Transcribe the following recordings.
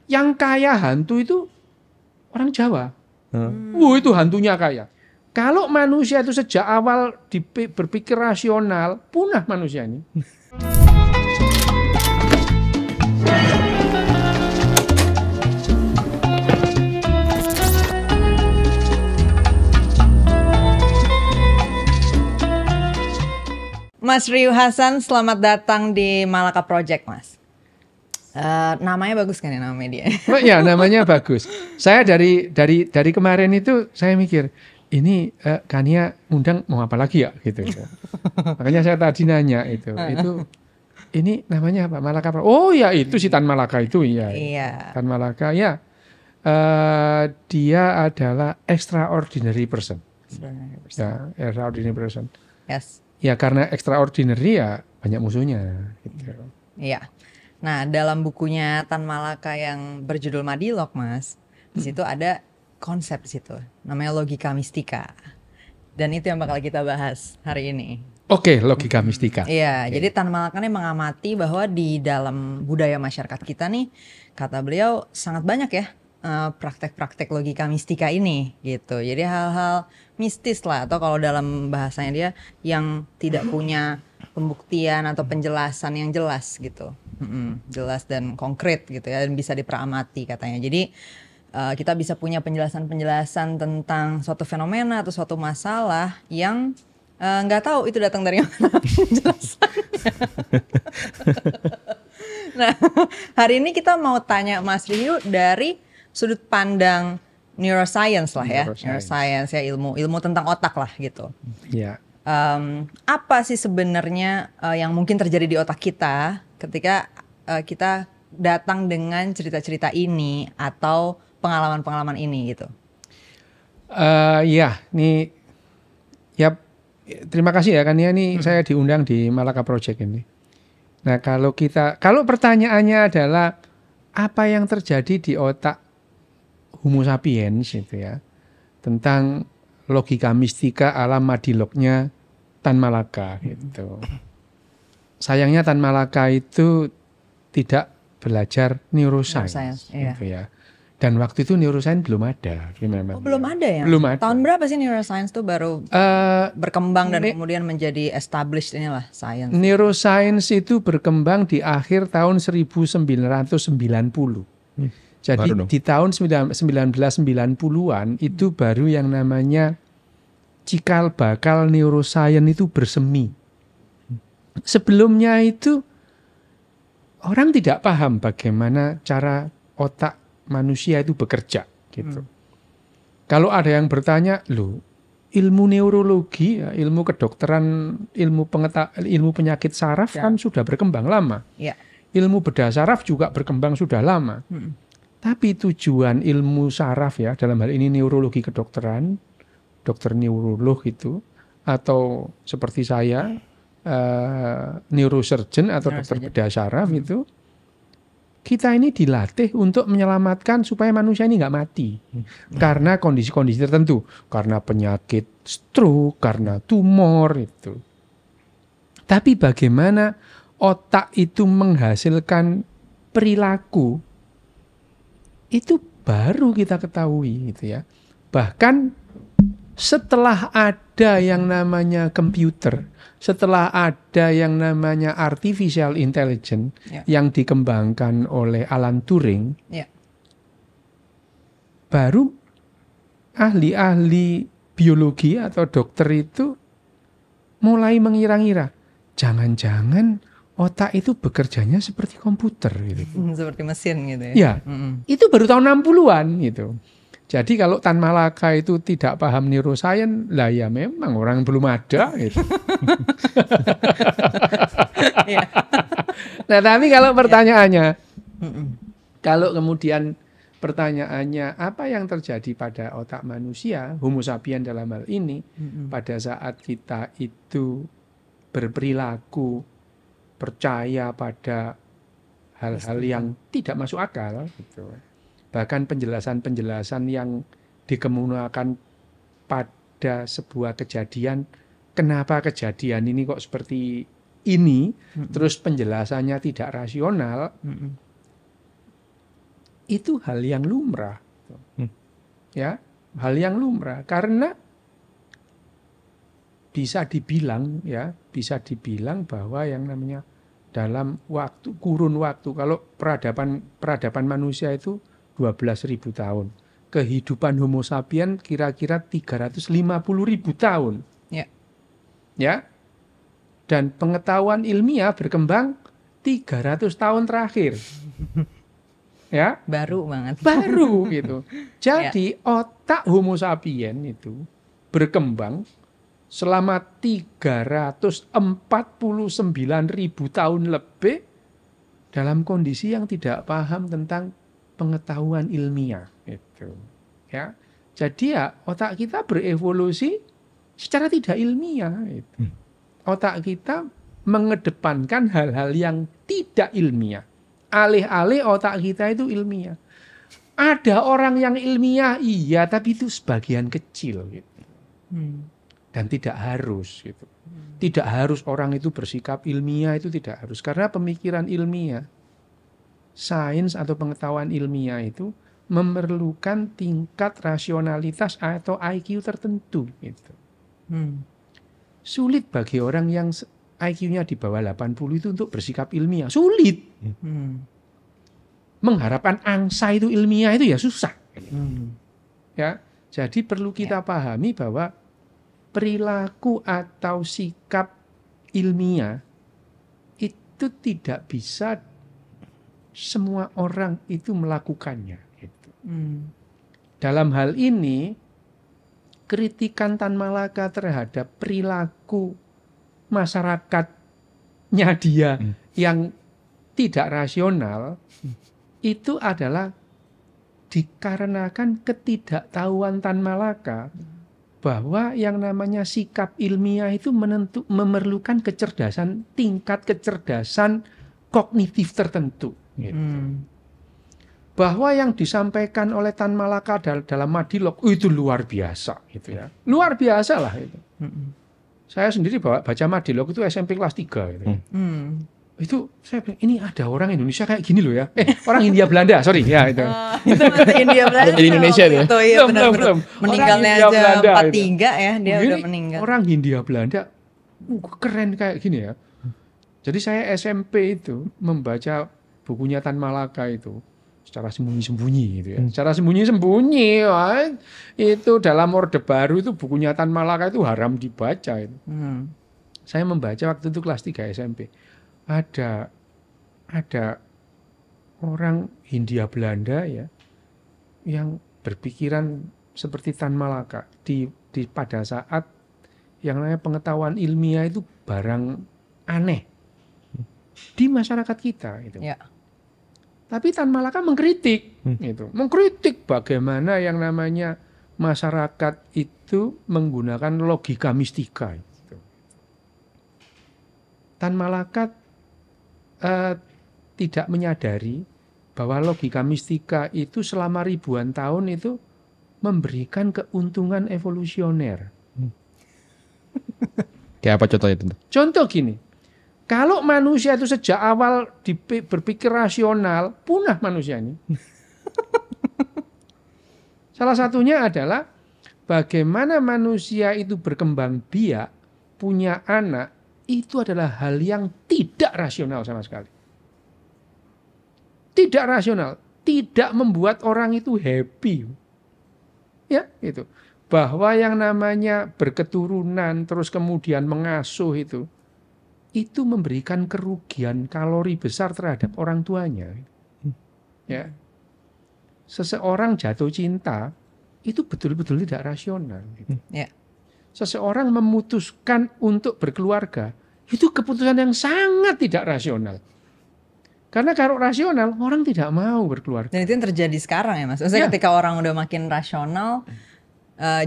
Yang kaya hantu itu orang Jawa. Itu hantunya kaya. Kalau manusia itu sejak awal berpikir rasional, punah manusia ini. Mas Ryu Hasan, selamat datang di Malaka Project, Mas. Namanya bagus kan ya, nama media? Oh, ya, namanya bagus. Saya dari kemarin itu saya mikir, ini Kania ngundang mau apa lagi ya gitu. Makanya saya tadi nanya itu ini namanya apa? Malaka. Oh ya, itu si Tan Malaka itu ya. Iya. Tan Malaka ya. Dia adalah extraordinary person. Ya, extraordinary person. Yes. Ya karena extraordinary ya banyak musuhnya gitu. Iya. Nah, dalam bukunya Tan Malaka yang berjudul Madilog, Mas, di situ ada konsep di situ, namanya logika mistika. Dan itu yang bakal kita bahas hari ini. Oke, logika mistika. Iya, jadi Tan Malaka ini mengamati bahwa di dalam budaya masyarakat kita nih, kata beliau sangat banyak ya praktek-praktek logika mistika ini gitu. Jadi hal-hal mistis lah, atau kalau dalam bahasanya dia yang tidak punya pembuktian atau penjelasan yang jelas gitu, jelas dan konkret gitu ya, dan bisa diperamati katanya. Jadi kita bisa punya penjelasan-penjelasan tentang suatu fenomena atau suatu masalah yang nggak tahu itu datang dari mana penjelasannya. Nah, hari ini kita mau tanya Mas Ryu dari sudut pandang neuroscience lah ya, neuroscience ya, ilmu tentang otak lah gitu. Ya. Apa sih sebenarnya yang mungkin terjadi di otak kita ketika kita datang dengan cerita-cerita ini atau pengalaman-pengalaman ini gitu? Terima kasih ya Kania, nih saya diundang di Malaka Project ini. Nah kalau pertanyaannya adalah apa yang terjadi di otak Homo sapiens itu ya, tentang logika mistika ala Madilognya Tan Malaka gitu. Sayangnya Tan Malaka itu tidak belajar neuroscience gitu ya. Dan waktu itu neuroscience belum ada. Belum ada ya? Belum ada. Tahun berapa sih neuroscience tuh baru berkembang dan kemudian menjadi established inilah science? Neuroscience itu berkembang di akhir tahun 1990. Jadi di tahun 1990-an itu baru yang namanya cikal bakal neuroscience itu bersemi. Sebelumnya itu orang tidak paham bagaimana cara otak manusia itu bekerja gitu. Kalau ada yang bertanya, loh, ilmu neurologi, ilmu kedokteran, ilmu penyakit saraf kan sudah berkembang lama. Ya. Ilmu bedah saraf juga berkembang sudah lama. Tapi tujuan ilmu saraf ya, dalam hal ini neurologi kedokteran, dokter neurolog itu, atau seperti saya, neurosurgeon atau dokter bedah saraf itu, kita ini dilatih untuk menyelamatkan supaya manusia ini nggak mati. Karena kondisi-kondisi tertentu, karena penyakit stroke, karena tumor itu. Tapi bagaimana otak itu menghasilkan perilaku, itu baru kita ketahui gitu ya. Bahkan setelah ada yang namanya komputer, setelah ada yang namanya artificial intelligence yang dikembangkan oleh Alan Turing, baru ahli-ahli biologi atau dokter itu mulai mengira-ngira, jangan-jangan otak itu bekerjanya seperti komputer gitu. Seperti mesin gitu ya. Ya, itu baru tahun 60-an gitu. Jadi kalau Tan Malaka itu tidak paham neuroscience, lah ya memang orang belum ada gitu. Nah, tapi kalau pertanyaannya, kalau kemudian pertanyaannya apa yang terjadi pada otak manusia, Homo sapiens dalam hal ini, pada saat kita itu berperilaku percaya pada hal-hal yang tidak masuk akal gitu. Bahkan penjelasan-penjelasan yang dikemukakan pada sebuah kejadian, kenapa kejadian ini kok seperti ini, terus penjelasannya tidak rasional, itu hal yang lumrah. Ya, hal yang lumrah karena bisa dibilang bahwa yang namanya dalam kurun waktu, kalau peradaban manusia itu 12.000 tahun. Kehidupan Homo sapiens kira-kira 350.000 tahun. Ya. Dan pengetahuan ilmiah berkembang 300 tahun terakhir. Ya. Baru banget. Baru gitu. Jadi otak Homo sapiens itu berkembang selama 349.000 tahun lebih dalam kondisi yang tidak paham tentang pengetahuan ilmiah itu. Ya. Jadi ya otak kita berevolusi secara tidak ilmiah itu. Otak kita mengedepankan hal-hal yang tidak ilmiah. Alih-alih otak kita itu ilmiah. Ada orang yang ilmiah, iya, tapi itu sebagian kecil gitu. Dan tidak harus gitu. Tidak harus orang itu bersikap ilmiah, itu tidak harus. Karena pemikiran ilmiah, sains atau pengetahuan ilmiah itu memerlukan tingkat rasionalitas atau IQ tertentu gitu. Sulit bagi orang yang IQ-nya di bawah 80 itu untuk bersikap ilmiah. Sulit. Mengharapkan angsa itu ilmiah itu ya susah. Ya, jadi perlu kita pahami bahwa perilaku atau sikap ilmiah itu tidak bisa semua orang itu melakukannya. Gitu. Dalam hal ini, kritikan Tan Malaka terhadap perilaku masyarakatnya dia yang tidak rasional itu adalah dikarenakan ketidaktahuan Tan Malaka bahwa yang namanya sikap ilmiah itu memerlukan kecerdasan, tingkat kecerdasan kognitif tertentu. Gitu. Bahwa yang disampaikan oleh Tan Malaka dalam Madilog itu luar biasa, gitu ya. Luar biasa lah itu. Saya sendiri baca Madilog itu SMP kelas 3 gitu. Itu saya bilang, ini ada orang Indonesia kayak gini loh ya. Orang Hindia Belanda, sorry ya itu. Itu masih Hindia Belanda. Di Indonesia dia. Itu ya benar-benar. Meninggalnya aja 43 ya, dia begini, udah meninggal. Orang Hindia Belanda keren kayak gini ya. Jadi saya SMP itu membaca bukunya Tan Malaka itu secara sembunyi-sembunyi gitu ya. Secara sembunyi-sembunyi itu dalam Orde Baru itu bukunya Tan Malaka itu haram dibaca itu. Saya membaca waktu itu kelas 3 SMP. Ada orang Hindia Belanda ya yang berpikiran seperti Tan Malaka di pada saat yang namanya pengetahuan ilmiah itu barang aneh di masyarakat kita itu. Ya. Tapi Tan Malaka mengkritik itu, mengkritik bagaimana yang namanya masyarakat itu menggunakan logika mistika itu. Tan Malaka tidak menyadari bahwa logika mistika itu selama ribuan tahun itu memberikan keuntungan evolusioner. Kayak apa contohnya itu? Contoh gini, kalau manusia itu sejak awal berpikir rasional, punah manusia ini. Salah satunya adalah bagaimana manusia itu berkembang biak, punya anak, itu adalah hal yang tidak rasional sama sekali. Tidak rasional, tidak membuat orang itu happy. Ya, itu. Bahwa yang namanya berketurunan terus kemudian mengasuh itu memberikan kerugian kalori besar terhadap orang tuanya. Ya. Seseorang jatuh cinta itu betul-betul tidak rasional. Gitu. Ya. Seseorang memutuskan untuk berkeluarga, itu keputusan yang sangat tidak rasional. Karena kalau rasional, orang tidak mau berkeluarga. Dan itu yang terjadi sekarang ya Mas. Maksudnya ketika orang udah makin rasional,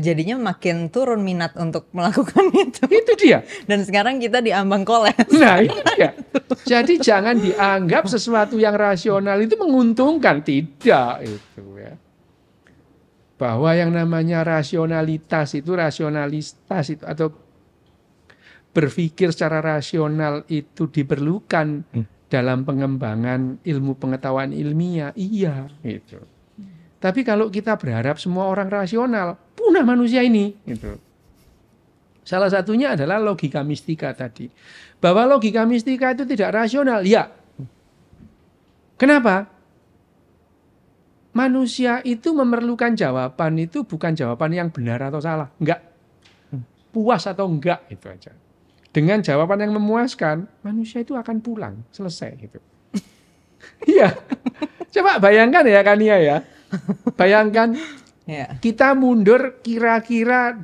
jadinya makin turun minat untuk melakukan itu. Itu dia. Dan sekarang kita diambang kolaps. Nah itu dia. Jadi jangan dianggap sesuatu yang rasional itu menguntungkan. Tidak itu ya. Bahwa yang namanya rasionalitas itu atau berpikir secara rasional itu diperlukan dalam pengembangan ilmu pengetahuan ilmiah, iya gitu. Tapi kalau kita berharap semua orang rasional, punah manusia ini gitu. Salah satunya adalah logika mistika tadi. Bahwa logika mistika itu tidak rasional, ya. Kenapa? Manusia itu memerlukan jawaban itu bukan jawaban yang benar atau salah. Enggak. Puas atau enggak, itu aja. Dengan jawaban yang memuaskan, manusia itu akan pulang. Selesai gitu. Iya. Coba bayangkan ya Kania ya. Bayangkan kita mundur kira-kira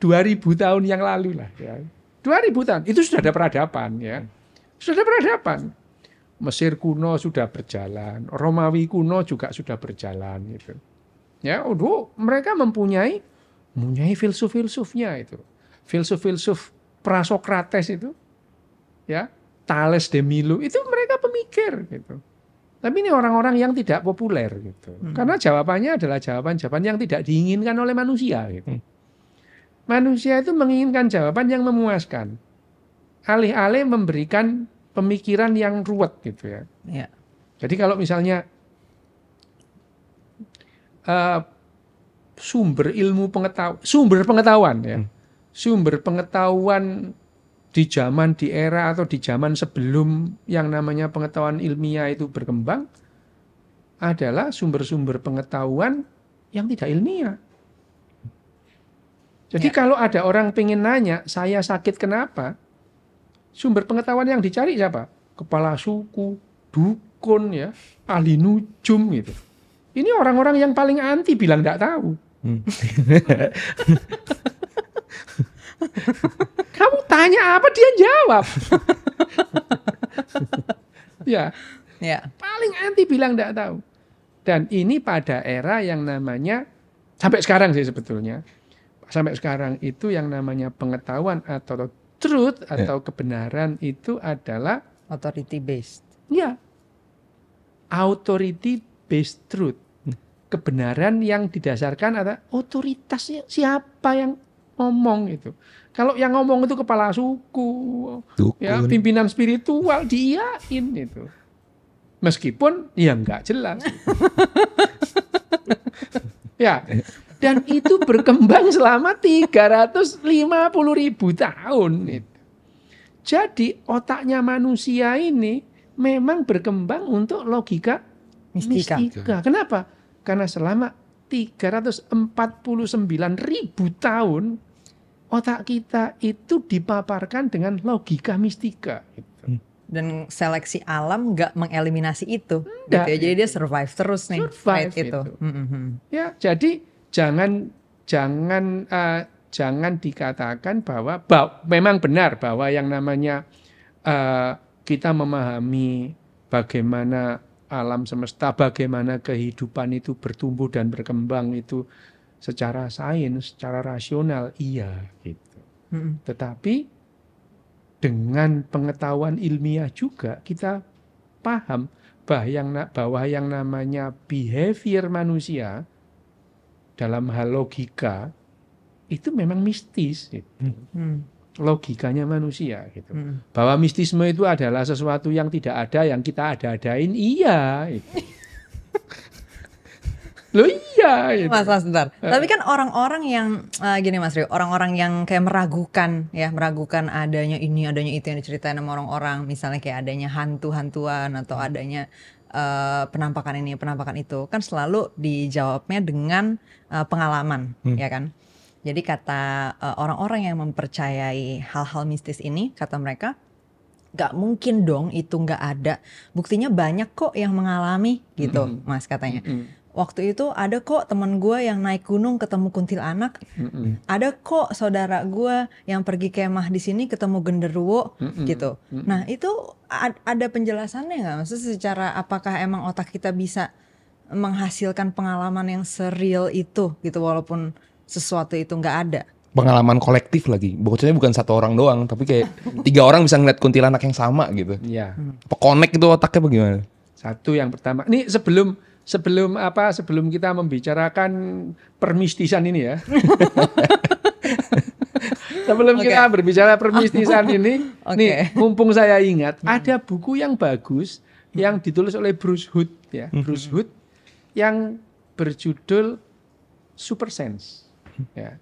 2000 tahun yang lalu lah ya. 2000 tahun itu sudah ada peradaban ya. Sudah ada peradaban. Mesir kuno sudah berjalan, Romawi kuno juga sudah berjalan gitu. Ya, mereka mempunyai filsuf-filsufnya itu. Filsuf-filsuf Prasokrates itu. Ya, Thales de Milu itu mereka pemikir gitu. Tapi ini orang-orang yang tidak populer gitu. Karena jawabannya adalah jawaban-jawaban yang tidak diinginkan oleh manusia gitu. Manusia itu menginginkan jawaban yang memuaskan. Alih-alih memberikan pemikiran yang ruwet gitu ya. Ya. Jadi kalau misalnya sumber pengetahuan ya. Sumber pengetahuan di era atau di zaman sebelum yang namanya pengetahuan ilmiah itu berkembang adalah sumber-sumber pengetahuan yang tidak ilmiah. Jadi kalau ada orang pengen nanya, saya sakit kenapa? Sumber pengetahuan yang dicari siapa? Kepala suku, dukun ya, ahli nujum gitu. Ini orang-orang yang paling anti bilang tidak tahu. Kamu tanya apa dia jawab. Ya. Paling anti bilang tidak tahu. Dan ini pada era yang namanya sampai sekarang sih sebetulnya. Sampai sekarang itu yang namanya pengetahuan atau truth atau kebenaran itu adalah authority based. Ya. Authority based truth. Kebenaran yang didasarkan ada otoritasnya siapa yang ngomong itu. Kalau yang ngomong itu kepala suku, ya, pimpinan spiritual diiyain itu. Meskipun ya enggak jelas. Ya. Dan itu berkembang selama 350.000 tahun. Jadi otaknya manusia ini memang berkembang untuk logika mistika. Kenapa? Karena selama 349.000 tahun otak kita itu dipaparkan dengan logika mistika. Dan seleksi alam nggak mengeliminasi itu. Gitu ya. Jadi dia survive terus nih. Survive itu. Ya, jadi jangan dikatakan bahwa memang benar bahwa yang namanya kita memahami bagaimana alam semesta, bagaimana kehidupan itu bertumbuh dan berkembang itu secara sains, secara rasional, iya gitu. Tetapi dengan pengetahuan ilmiah juga kita paham bahwa yang namanya behavior manusia dalam hal logika itu memang mistis gitu. Logikanya manusia gitu. Bahwa mistisme itu adalah sesuatu yang tidak ada yang kita ada-adain, iya gitu. Loh iya gitu. Mas bentar. Tapi kan orang-orang yang gini Mas Rio, orang-orang yang kayak meragukan adanya ini, adanya itu yang diceritain sama orang-orang, misalnya kayak adanya hantu-hantuan atau adanya penampakan ini, penampakan itu, kan selalu dijawabnya dengan pengalaman, ya kan? Jadi kata orang-orang yang mempercayai hal-hal mistis ini, kata mereka, gak mungkin dong itu gak ada. Buktinya banyak kok yang mengalami gitu, Mas katanya. Waktu itu ada kok teman gue yang naik gunung ketemu kuntilanak. Ada kok saudara gue yang pergi kemah di sini ketemu genderuwo gitu. Nah itu ada penjelasannya nggak? Maksudnya secara apakah emang otak kita bisa menghasilkan pengalaman yang surreal itu gitu walaupun sesuatu itu nggak ada? Pengalaman kolektif lagi. Bocahnya bukan satu orang doang, tapi kayak 3 orang bisa ngeliat kuntilanak yang sama gitu. Iya. Apa connect itu otaknya bagaimana? Satu yang pertama. Ini sebelum kita membicarakan permistisan ini ya. Sebelum Oke. kita berbicara permistisan ini, Oke. nih mumpung saya ingat, ada buku yang bagus yang ditulis oleh Bruce Hood ya, Bruce Hood yang berjudul Super Sense. Ya.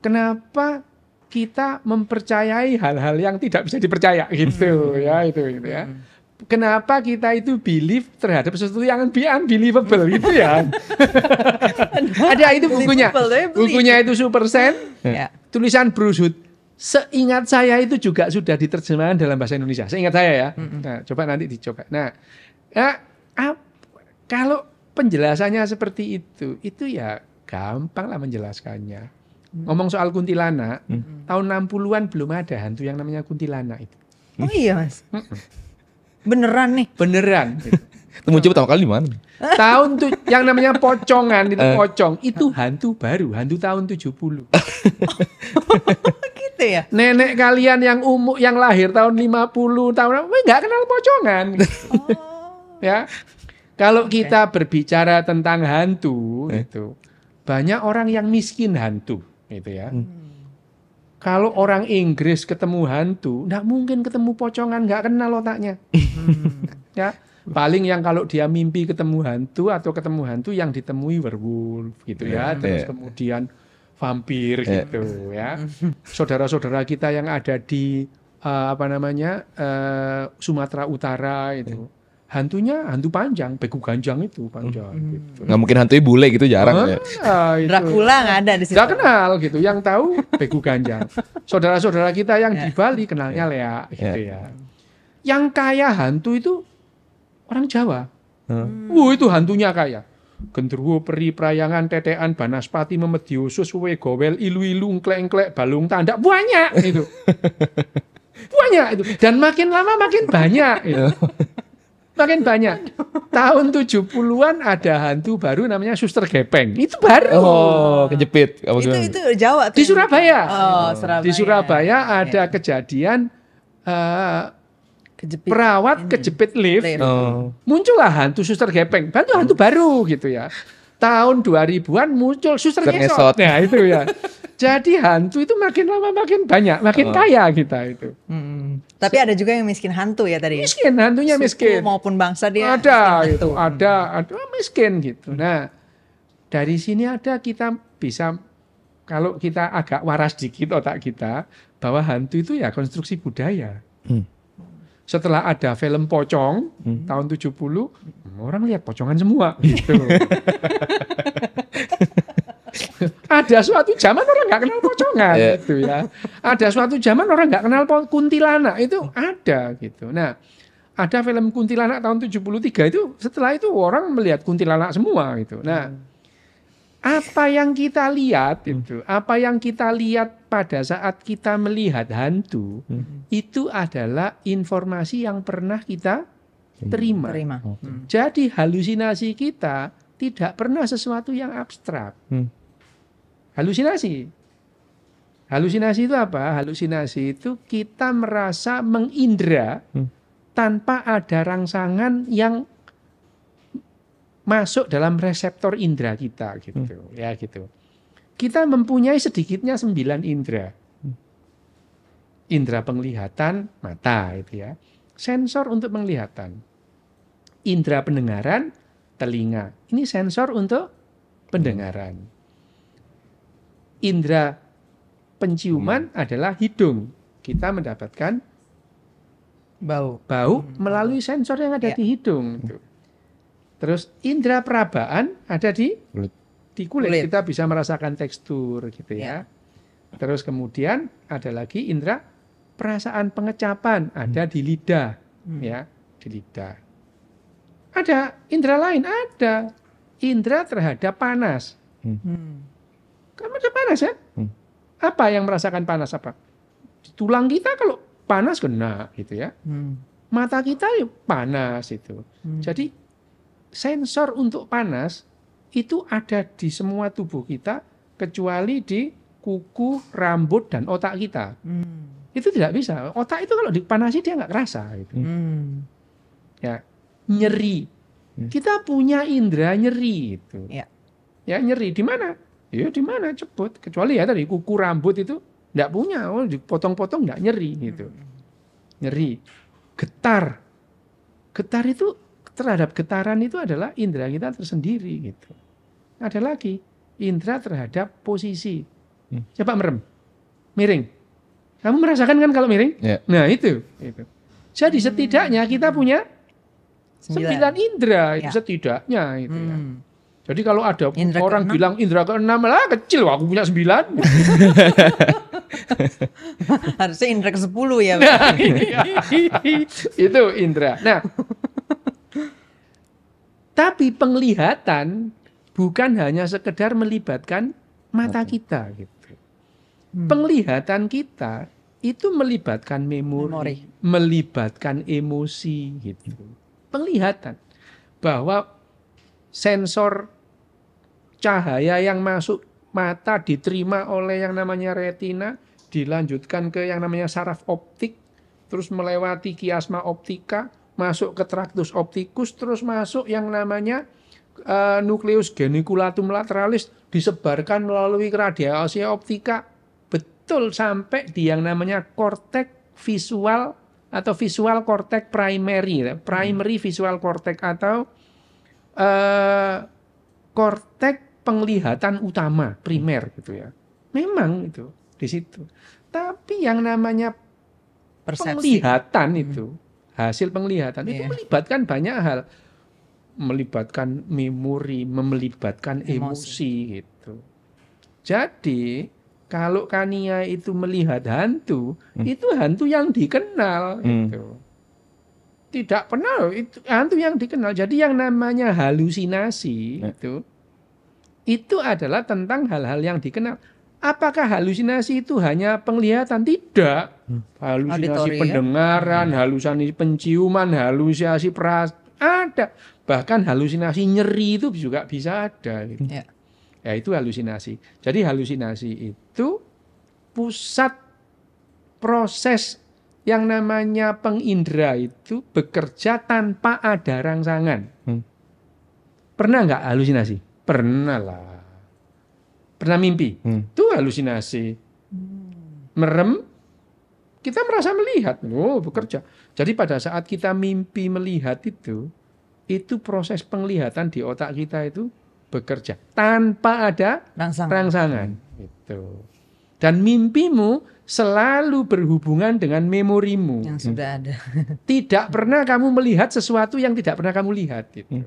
Kenapa kita mempercayai hal-hal yang tidak bisa dipercaya gitu ya itu ya. Kenapa kita itu believe terhadap sesuatu yang unbelievable gitu ya. Ada itu bukunya. Unbelievable, tapi believe. Bukunya itu Super Sense. Ya. Tulisan Bruce Hood. Seingat saya itu juga sudah diterjemahkan dalam bahasa Indonesia. Seingat saya ya. Nah, coba nanti dicoba. Nah, kalau penjelasannya seperti itu ya gampang lah menjelaskannya. Ngomong soal kuntilanak, tahun 60-an belum ada hantu yang namanya kuntilanak itu. Oh iya Mas. Beneran nih. Beneran. Gitu. Itu muncul pertama kali di mana? Tahun tuh yang namanya pocongan itu pocong itu hantu baru, hantu tahun 70. Gitu ya. Nenek kalian yang yang lahir tahun 50 tahun nggak kenal pocongan. Ya. Kalau kita berbicara tentang hantu itu banyak orang yang miskin hantu gitu ya. Kalau orang Inggris ketemu hantu, nggak mungkin ketemu pocongan, nggak kenal otaknya. Ya, paling yang kalau dia mimpi ketemu hantu atau ketemu hantu yang ditemui werewolf gitu ya, terus kemudian vampir gitu ya. Saudara-saudara kita yang ada di Sumatera Utara itu. Hantunya hantu panjang, beku ganjang itu panjang gitu. Nggak mungkin hantunya bule gitu, jarang ya. Itu. Dracula nggak ada di situ. Nggak kenal gitu, yang tahu beku ganjang. Saudara-saudara kita yang di Bali kenalnya Lea gitu ya. Yang kaya hantu itu orang Jawa. Itu hantunya kaya. Gendruwo, peri, prayangan, tetean, banaspati, memediosus, wewe, gowel, ilu-ilu, engklek-engklek, balung tanda, banyak itu. Banyak itu. Dan makin lama makin banyak itu. Makin banyak. Tahun 70-an ada hantu baru namanya Suster Gepeng. Itu baru. Oh, kejepit. Apa gimana? Itu Jawa tuh. Di Surabaya. Oh, Surabaya. Di Surabaya ada kejadian Kejepit. perawat kejepit lift. Oh. Muncullah hantu Suster Gepeng. Hantu baru gitu ya. Tahun 2000-an muncul Suster Ngesot. Ngesot. Nah, itu ya. Jadi hantu itu makin lama makin banyak, makin kaya kita itu. Tapi ada juga yang miskin hantu ya tadi. Miskin, hantunya Suku miskin. maupun bangsa dia Ada miskin itu, hantu. ada miskin gitu. Nah, dari sini ada kita bisa kalau kita agak waras dikit otak kita bahwa hantu itu ya konstruksi budaya. Setelah ada film pocong tahun 70, orang lihat pocongan semua gitu. Ada suatu zaman orang nggak kenal pocongan gitu ya. Ada suatu zaman orang nggak kenal kuntilanak itu ada gitu. Nah, ada film kuntilanak tahun 73 itu setelah itu orang melihat kuntilanak semua gitu. Nah, apa yang kita lihat itu, apa yang kita lihat pada saat kita melihat hantu itu adalah informasi yang pernah kita terima. Jadi halusinasi kita tidak pernah sesuatu yang abstrak. Halusinasi. Halusinasi itu apa? Halusinasi itu kita merasa mengindra tanpa ada rangsangan yang masuk dalam reseptor indera kita gitu. Ya gitu. Kita mempunyai sedikitnya 9 indera. Indera penglihatan mata itu ya. Sensor untuk penglihatan. Indera pendengaran telinga. Ini sensor untuk pendengaran. Indera penciuman adalah hidung. Kita mendapatkan bau melalui sensor yang ada di hidung. Terus indera perabaan ada di kulit. Kita bisa merasakan tekstur gitu ya. Terus kemudian ada lagi indera perasaan pengecapan ada di lidah ya, di lidah. Ada indera lain, ada indera terhadap panas. Kamu ada panas ya? Apa yang merasakan panas apa? Tulang kita kalau panas kena gitu ya. Mata kita ya panas itu. Jadi sensor untuk panas itu ada di semua tubuh kita kecuali di kuku, rambut dan otak kita. Itu tidak bisa. Otak itu kalau dipanasi dia nggak kerasa gitu. Ya, nyeri. Kita punya indera nyeri itu. Ya, nyeri di mana? Ya di mana cepet. Kecuali ya tadi kuku rambut itu Nggak punya, oh dipotong-potong nggak nyeri gitu. Nyeri. Getar. Getar itu, terhadap getaran itu adalah indera kita tersendiri gitu. Ada lagi, indera terhadap posisi. Coba merem, miring. Kamu merasakan kan kalau miring? Ya. Nah itu. Jadi setidaknya kita punya 9 indera itu Ya. setidaknya itu ya. Jadi kalau ada Indra orang keenam. bilang indera ke-6 lah kecil, aku punya 9. Harusnya indra ke-10 ya. Nah, itu indera. Nah, tapi penglihatan bukan hanya sekedar melibatkan mata kita gitu. Penglihatan kita itu melibatkan memori, melibatkan emosi gitu. Penglihatan bahwa sensor cahaya yang masuk mata diterima oleh yang namanya retina, dilanjutkan ke yang namanya saraf optik, terus melewati kiasma optika, masuk ke traktus optikus, terus masuk yang namanya nukleus geniculatum lateralis, disebarkan melalui radiasi optika, betul sampai di yang namanya kortek visual atau visual kortek primary, primary visual kortek atau kortek penglihatan utama primer gitu ya. Memang itu di situ. Tapi yang namanya penglihatan itu, hasil penglihatan itu melibatkan banyak hal. Melibatkan memori, melibatkan emosi gitu. Jadi kalau Kania itu melihat hantu, itu hantu yang dikenal gitu. Tidak pernah itu hantu yang dikenal. Jadi yang namanya halusinasi itu adalah tentang hal-hal yang dikenal. Apakah halusinasi itu hanya penglihatan? Tidak. Halusinasi pendengaran, halusinasi penciuman, halusinasi perasaan ada. Bahkan halusinasi nyeri itu juga bisa ada. Gitu. Ya itu halusinasi. Jadi halusinasi itu pusat proses yang namanya pengindra itu bekerja tanpa ada rangsangan. Pernah nggak halusinasi? Pernah lah. Pernah mimpi? Itu halusinasi. Merem, kita merasa melihat. Oh, bekerja. Jadi pada saat kita mimpi melihat itu proses penglihatan di otak kita itu bekerja tanpa ada rangsangan. Itu. Dan mimpimu selalu berhubungan dengan memorimu. Yang sudah ada. Tidak pernah kamu melihat sesuatu yang tidak pernah kamu lihat. Gitu.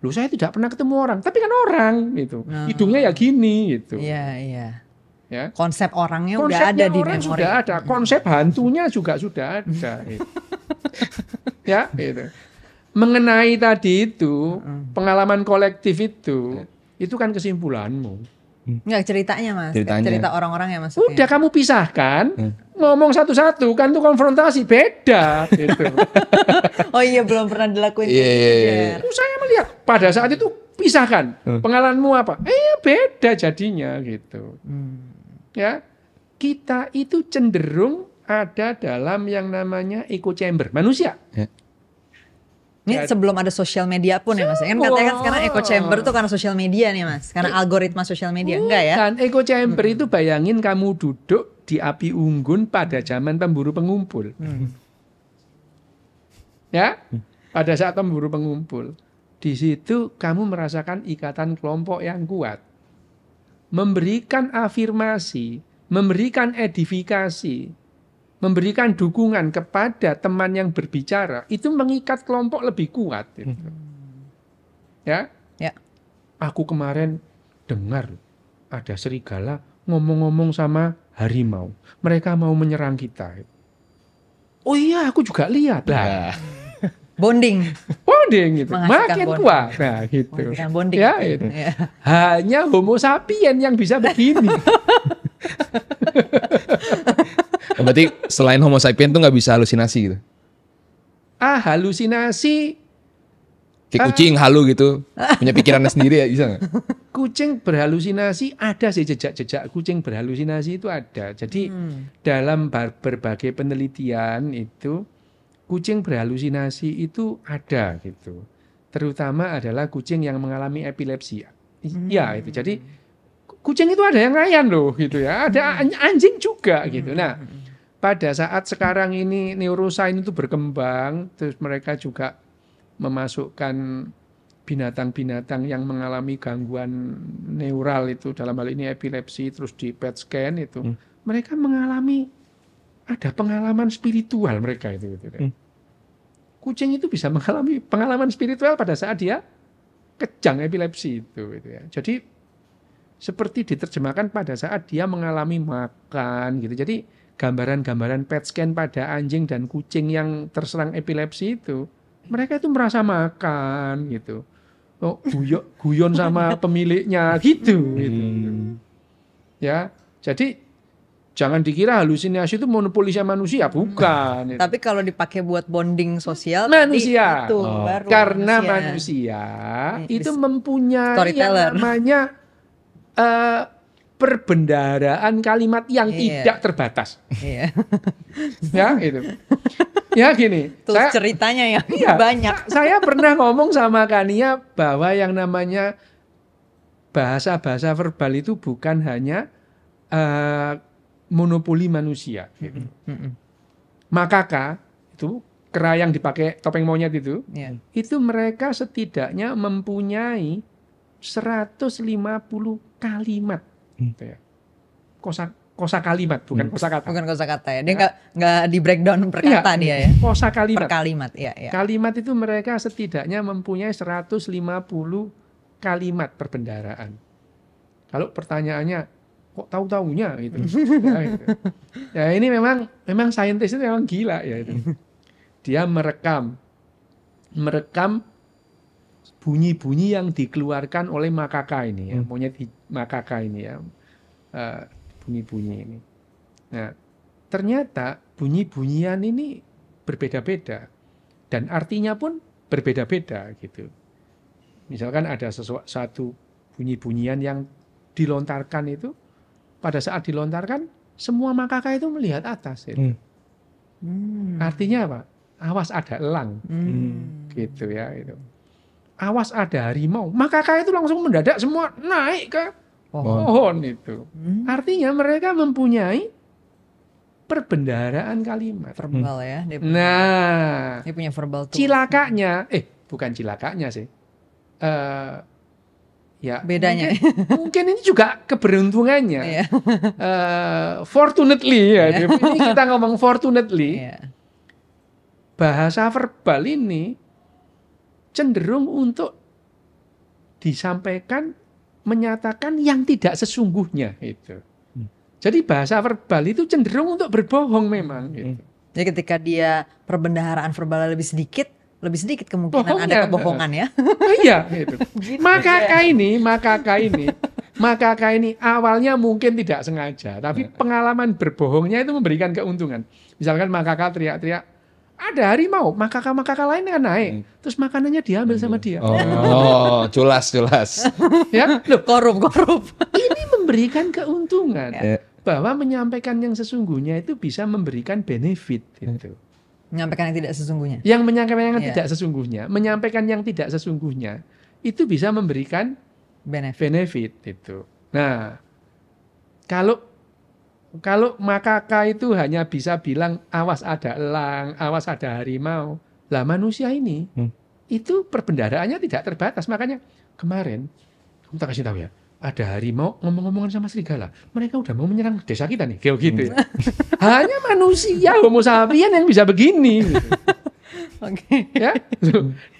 Loh, saya tidak pernah ketemu orang, tapi kan orang gitu. Hidungnya ya gini gitu. Iya, iya. Ya. Konsep orangnya Konsepnya udah ada di orang memori. Sudah ada, konsep hantunya juga sudah ada. Gitu. Ya, gitu. Mengenai tadi itu, pengalaman kolektif itu kan kesimpulanmu. Enggak ceritanya Mas, cerita orang-orang ya Mas. Udah kamu pisahkan, ngomong satu-satu kan tuh konfrontasi beda gitu. Oh iya belum pernah dilakuin. Saya melihat pada saat itu pisahkan. Pengalamanmu apa? Beda jadinya gitu. Ya. Kita itu cenderung ada dalam yang namanya echo chamber manusia. Ini sebelum ada sosial media pun ya Mas. Kan katanya kan sekarang echo chamber tuh karena sosial media nih Mas. Karena algoritma sosial media. Enggak ya? Dan echo chamber itu bayangin kamu duduk di api unggun pada zaman pemburu pengumpul. Ya, pada saat pemburu pengumpul. Di situ kamu merasakan ikatan kelompok yang kuat. Memberikan afirmasi, memberikan edifikasi, memberikan dukungan kepada teman yang berbicara, itu mengikat kelompok lebih kuat. Gitu. Ya? Aku kemarin dengar ada serigala ngomong-ngomong sama harimau. Mereka mau menyerang kita. Oh iya, aku juga lihat. Lah. Bonding Gitu. Makin kuat. Nah, gitu. Bonding. Ya, gitu. Hanya Homo sapien yang bisa begini. Berarti selain Homo sapien tuh nggak bisa halusinasi gitu? Halusinasi. Kayak kucing halu gitu, punya pikirannya sendiri ya, bisa nggak? Kucing berhalusinasi ada sih, jejak-jejak kucing berhalusinasi itu ada. Jadi dalam berbagai penelitian itu kucing berhalusinasi itu ada gitu. Terutama adalah kucing yang mengalami epilepsi. Ya itu. Jadi kucing itu ada yang layan loh gitu ya, ada anjing juga gitu. Nah, pada saat sekarang ini neuroscience itu berkembang, terus mereka juga memasukkan binatang-binatang yang mengalami gangguan neural itu, dalam hal ini epilepsi, terus di PET scan itu, mereka mengalami ada pengalaman spiritual mereka itu. Gitu. Kucing itu bisa mengalami pengalaman spiritual pada saat dia kejang epilepsi itu. Gitu ya. Jadi seperti diterjemahkan pada saat dia mengalami makan gitu. Jadi gambaran-gambaran PET scan pada anjing dan kucing yang terserang epilepsi itu, mereka itu merasa makan gitu. Oh, guyon sama pemiliknya gitu. Ya, jadi jangan dikira halusinasi itu monopolisnya manusia, bukan. Tapi kalau dipakai buat bonding sosial, manusia, itu baru karena manusia itu mempunyai yang namanya perbendaharaan kalimat yang tidak terbatas. Ya, itu. Ya gini, terus ceritanya yang banyak. Saya pernah ngomong sama Kania bahwa yang namanya bahasa-bahasa verbal itu bukan hanya monopoli manusia. Gitu. Makaka itu kera yang dipakai topeng monyet itu mereka setidaknya mempunyai 150 kalimat. Kosa kalimat, bukan kosakata. Bukan kosakata ya. Dia nggak di breakdown per kata dia ya. Kosa kalimat. Per kalimat, ya. Kalimat itu mereka setidaknya mempunyai 150 kalimat perbendaharaan. Kalau pertanyaannya kok tahu-tahunya gitu. Gitu. Ya ini memang saintis itu memang gila ya itu. Dia merekam bunyi-bunyi yang dikeluarkan oleh makaka ini ya, monyet makaka ini ya. Bunyi-bunyi ini. Nah, ternyata bunyi-bunyian ini berbeda-beda dan artinya pun berbeda-beda gitu. Misalkan ada satu bunyi-bunyian yang dilontarkan itu, pada saat dilontarkan semua makaka itu melihat atas. Gitu. Artinya apa? Awas ada elang, gitu ya. Itu. Awas ada harimau, makaka itu langsung mendadak semua naik ke pohon itu. Artinya mereka mempunyai perbendaharaan kalimat. Verbal ya. Dia punya verbal tuh. Cilakanya, bukan cilakanya sih. Ya. Bedanya. Mungkin ini juga keberuntungannya. Fortunately ya. Ini kita ngomong fortunately. Bahasa verbal ini cenderung untuk disampaikan, menyatakan yang tidak sesungguhnya itu. Jadi bahasa verbal itu cenderung untuk berbohong memang. Gitu. Jadi ketika dia perbendaharaan verbalnya lebih sedikit kemungkinan bohongnya. Ada kebohongan ya. Iya gitu. Makaka ini awalnya mungkin tidak sengaja, tapi pengalaman berbohongnya itu memberikan keuntungan. Misalkan makaka teriak-teriak, ada harimau, makaka lain kan naik, terus makanannya diambil sama dia. Culas. Ya, loh, korup. Ini memberikan keuntungan bahwa menyampaikan yang sesungguhnya itu bisa memberikan benefit. Gitu. Menyampaikan yang tidak sesungguhnya. Yang menyampaikan yang tidak sesungguhnya, menyampaikan yang tidak sesungguhnya itu bisa memberikan benefit itu. Nah, kalau makaka itu hanya bisa bilang awas ada elang, awas ada harimau. Lah manusia ini itu perbendaharaannya tidak terbatas. Makanya kemarin kamu tak kasih tahu ya, ada harimau ngomong-ngomongan sama serigala. Mereka udah mau menyerang desa kita nih, kayak gitu. Hanya manusia Homo sapien yang bisa begini. Gitu. Ya?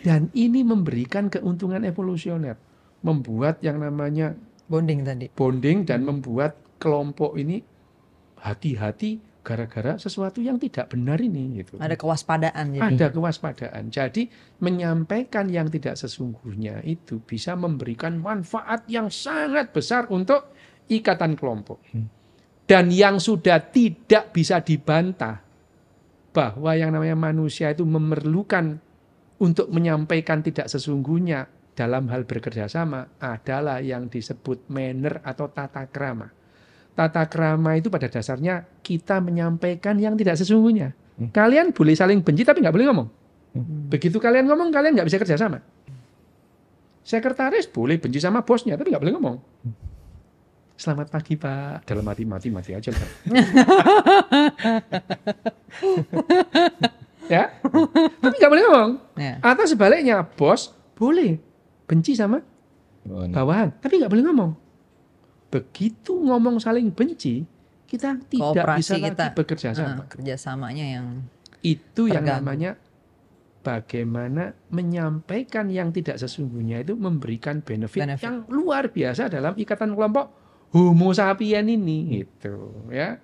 Dan ini memberikan keuntungan evolusioner, membuat yang namanya bonding dan membuat kelompok ini hati-hati gara-gara sesuatu yang tidak benar ini gitu. Ada kewaspadaan. Ada kewaspadaan. Jadi menyampaikan yang tidak sesungguhnya itu bisa memberikan manfaat yang sangat besar untuk ikatan kelompok. Dan yang sudah tidak bisa dibantah bahwa yang namanya manusia itu memerlukan untuk menyampaikan tidak sesungguhnya dalam hal bekerja sama adalah yang disebut manner atau tata krama. Tata krama itu pada dasarnya kita menyampaikan yang tidak sesungguhnya. Kalian boleh saling benci tapi nggak boleh ngomong. Begitu kalian ngomong, kalian nggak bisa kerja sama. Sekretaris boleh benci sama bosnya tapi nggak boleh ngomong. Selamat pagi Pak. Dalam hati mati aja Pak. Ya, tapi nggak boleh ngomong. Ya. Atau sebaliknya, bos boleh benci sama bawahan, tapi nggak boleh ngomong. Begitu ngomong saling benci, kita tidak bisa Kooperasi lagi bekerja sama. kerjasamanya yang Itu yang terganggu. namanya bagaimana menyampaikan yang tidak sesungguhnya itu memberikan benefit yang luar biasa dalam ikatan kelompok Homo sapien ini, gitu ya.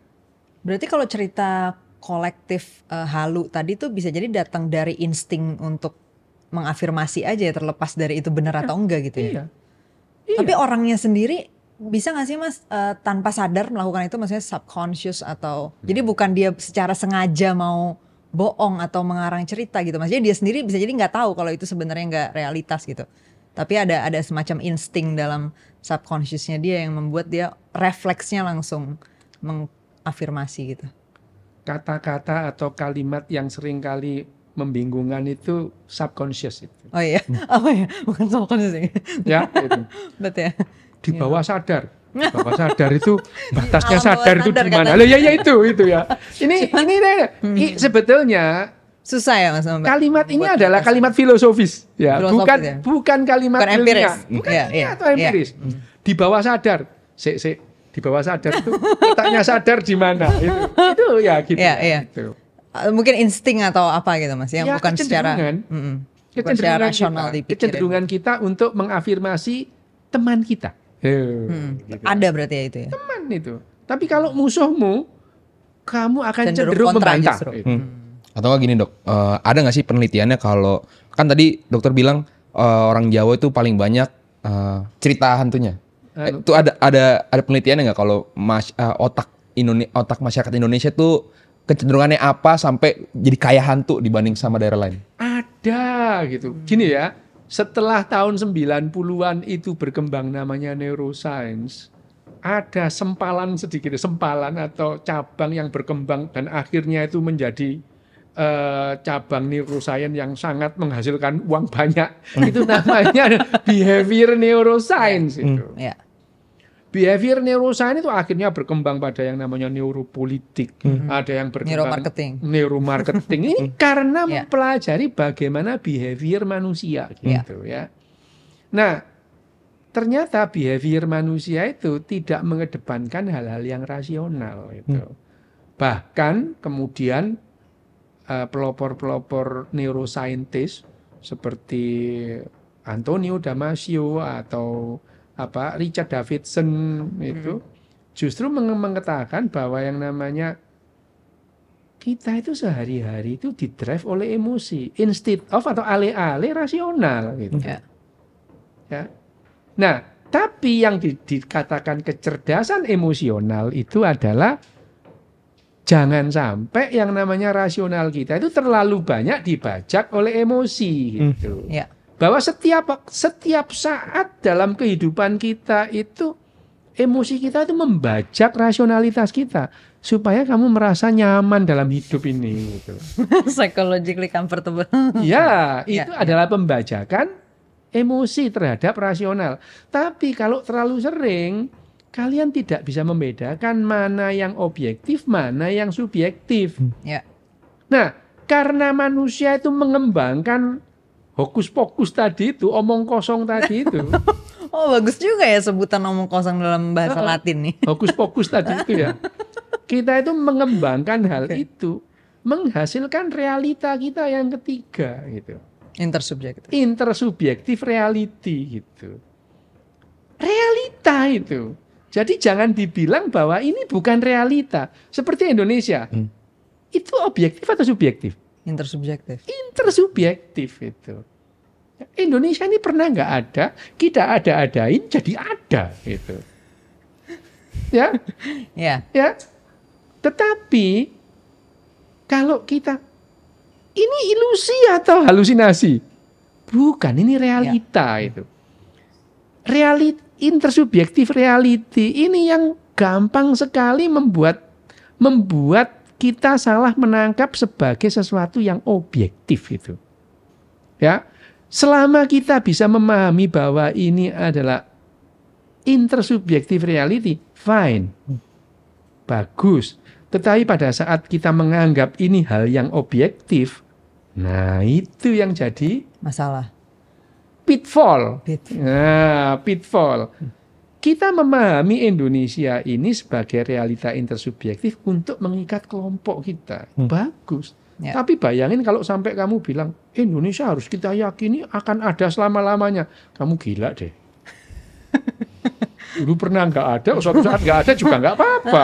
Berarti kalau cerita kolektif halu tadi tuh bisa jadi datang dari insting untuk mengafirmasi aja ya, terlepas dari itu benar atau enggak gitu ya. Iya. Tapi orangnya sendiri bisa nggak sih Mas tanpa sadar melakukan itu, maksudnya subconscious atau jadi bukan dia secara sengaja mau bohong atau mengarang cerita gitu. Maksudnya dia sendiri bisa jadi nggak tahu kalau itu sebenarnya nggak realitas gitu. Tapi ada semacam insting dalam subconsciousnya dia yang membuat dia refleksnya langsung mengafirmasi gitu. Kata-kata atau kalimat yang seringkali membingungkan itu subconscious itu. Oh iya, apa ya? Bukan subconscious Ya, itu. betul ya. Di bawah sadar. Di bawah sadar itu batasnya Alam bawah sadar itu sadar di mana? katanya. Loh, ya itu ya. Ini sebetulnya Susah ya Mas. kalimat ini buat adalah kita. kalimat filosofis ya, Filosofis ya? bukan kalimat Bukan empiris. ilmiah. Bukan Iya, ilmiah iya, atau empiris. Di bawah sadar. Di bawah sadar itu letaknya sadar di mana? Itu ya gitu. Iya, ya, iya. gitu. Mungkin insting atau apa gitu Mas yang Ya, bukan secara bukan secara rasional dipikirin. kecenderungan kita untuk mengafirmasi teman kita. Gitu. Ada berarti ya itu ya. Teman itu. Tapi kalau musuhmu, kamu akan Cenderung cenderung kontra membantah. justru. Gitu. Atau nggak gini dok, ada nggak sih penelitiannya kalau kan tadi dokter bilang orang Jawa itu paling banyak cerita hantunya. Itu ada penelitiannya nggak kalau otak masyarakat Indonesia itu kecenderungannya apa sampai jadi kaya hantu dibanding sama daerah lain? Ada gitu. Gini ya, setelah tahun 90-an itu berkembang namanya neuroscience, ada sempalan atau cabang yang berkembang dan akhirnya itu menjadi cabang neuroscience yang sangat menghasilkan uang banyak. Itu namanya behavior neuroscience itu. Ya. Behavior neuroscience itu akhirnya berkembang pada yang namanya neuropolitik, ada yang berkembang neuromarketing. Ini karena mempelajari bagaimana behavior manusia gitu ya. Nah, ternyata behavior manusia itu tidak mengedepankan hal-hal yang rasional gitu. Bahkan kemudian pelopor-pelopor neuroscientist seperti Antonio Damasio atau Richard Davidson itu justru mengatakan bahwa yang namanya kita itu sehari-hari itu didrive oleh emosi instead of atau alih-alih rasional gitu. Ya. Nah, tapi yang dikatakan kecerdasan emosional itu adalah jangan sampai yang namanya rasional kita itu terlalu banyak dibajak oleh emosi gitu. Bahwa setiap saat dalam kehidupan kita itu emosi kita itu membajak rasionalitas kita supaya kamu merasa nyaman dalam hidup ini gitu. Psychologically comfortable. Ya, itu adalah pembajakan emosi terhadap rasional. Tapi kalau terlalu sering, kalian tidak bisa membedakan mana yang objektif, mana yang subjektif. Nah, karena manusia itu mengembangkan hokus pokus tadi itu, omong kosong tadi itu. Oh, bagus juga ya sebutan omong kosong dalam bahasa Latin nih. Hokus pokus tadi itu ya. Kita itu mengembangkan hal itu, menghasilkan realita kita yang ketiga gitu. Intersubjektif reality gitu. Realita itu. Jadi jangan dibilang bahwa ini bukan realita. Seperti Indonesia. Itu objektif atau subjektif? Intersubjektif itu. Indonesia ini pernah nggak ada, kita ada-adain jadi ada gitu. Ya. Tetapi kalau kita ini ilusi atau halusinasi? Bukan, ini realita itu. Intersubjektif reality ini yang gampang sekali membuat kita salah menangkap sebagai sesuatu yang objektif itu. Ya. Selama kita bisa memahami bahwa ini adalah intersubjective reality, fine, bagus. Tetapi pada saat kita menganggap ini hal yang objektif, nah itu yang jadi Masalah. pitfall. Pitfall. Nah, pitfall. Kita memahami Indonesia ini sebagai realita intersubjektif untuk mengikat kelompok kita. Bagus. Ya. Tapi bayangin kalau sampai kamu bilang Indonesia harus kita yakini akan ada selama-lamanya. Kamu gila deh. Dulu pernah nggak ada, suatu saat nggak ada juga nggak apa-apa.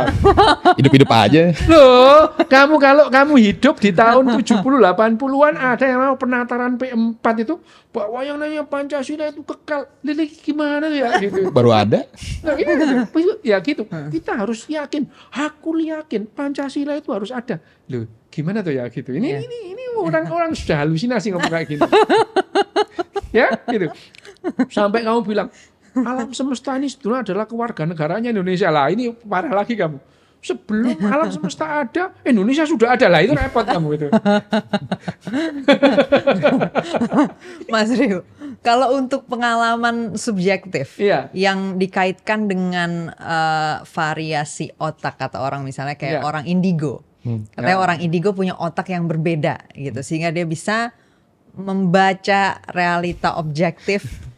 Hidup-hidup aja. Loh, kalau kamu hidup di tahun 70-80-an ada yang namanya penataran P4 itu, bahwa yang namanya Pancasila itu kekal. Lili gimana ya gitu. Baru ada. Nah, ya gitu. Kita harus yakin. Aku yakin Pancasila itu harus ada. Loh, gimana tuh ya gitu. Ini orang-orang sudah halusinasi ngomong kayak gini. Ya, gitu. Sampai kamu bilang alam semesta ini sebetulnya adalah kewarganegaranya Indonesia. Lah ini parah lagi kamu. Sebelum alam semesta ada, Indonesia sudah ada. Lah itu repot kamu itu. Mas Rio, kalau untuk pengalaman subjektif Iya. yang dikaitkan dengan variasi otak, kata orang misalnya kayak Iya. orang indigo. Katanya orang indigo punya otak yang berbeda gitu, sehingga dia bisa membaca realita objektif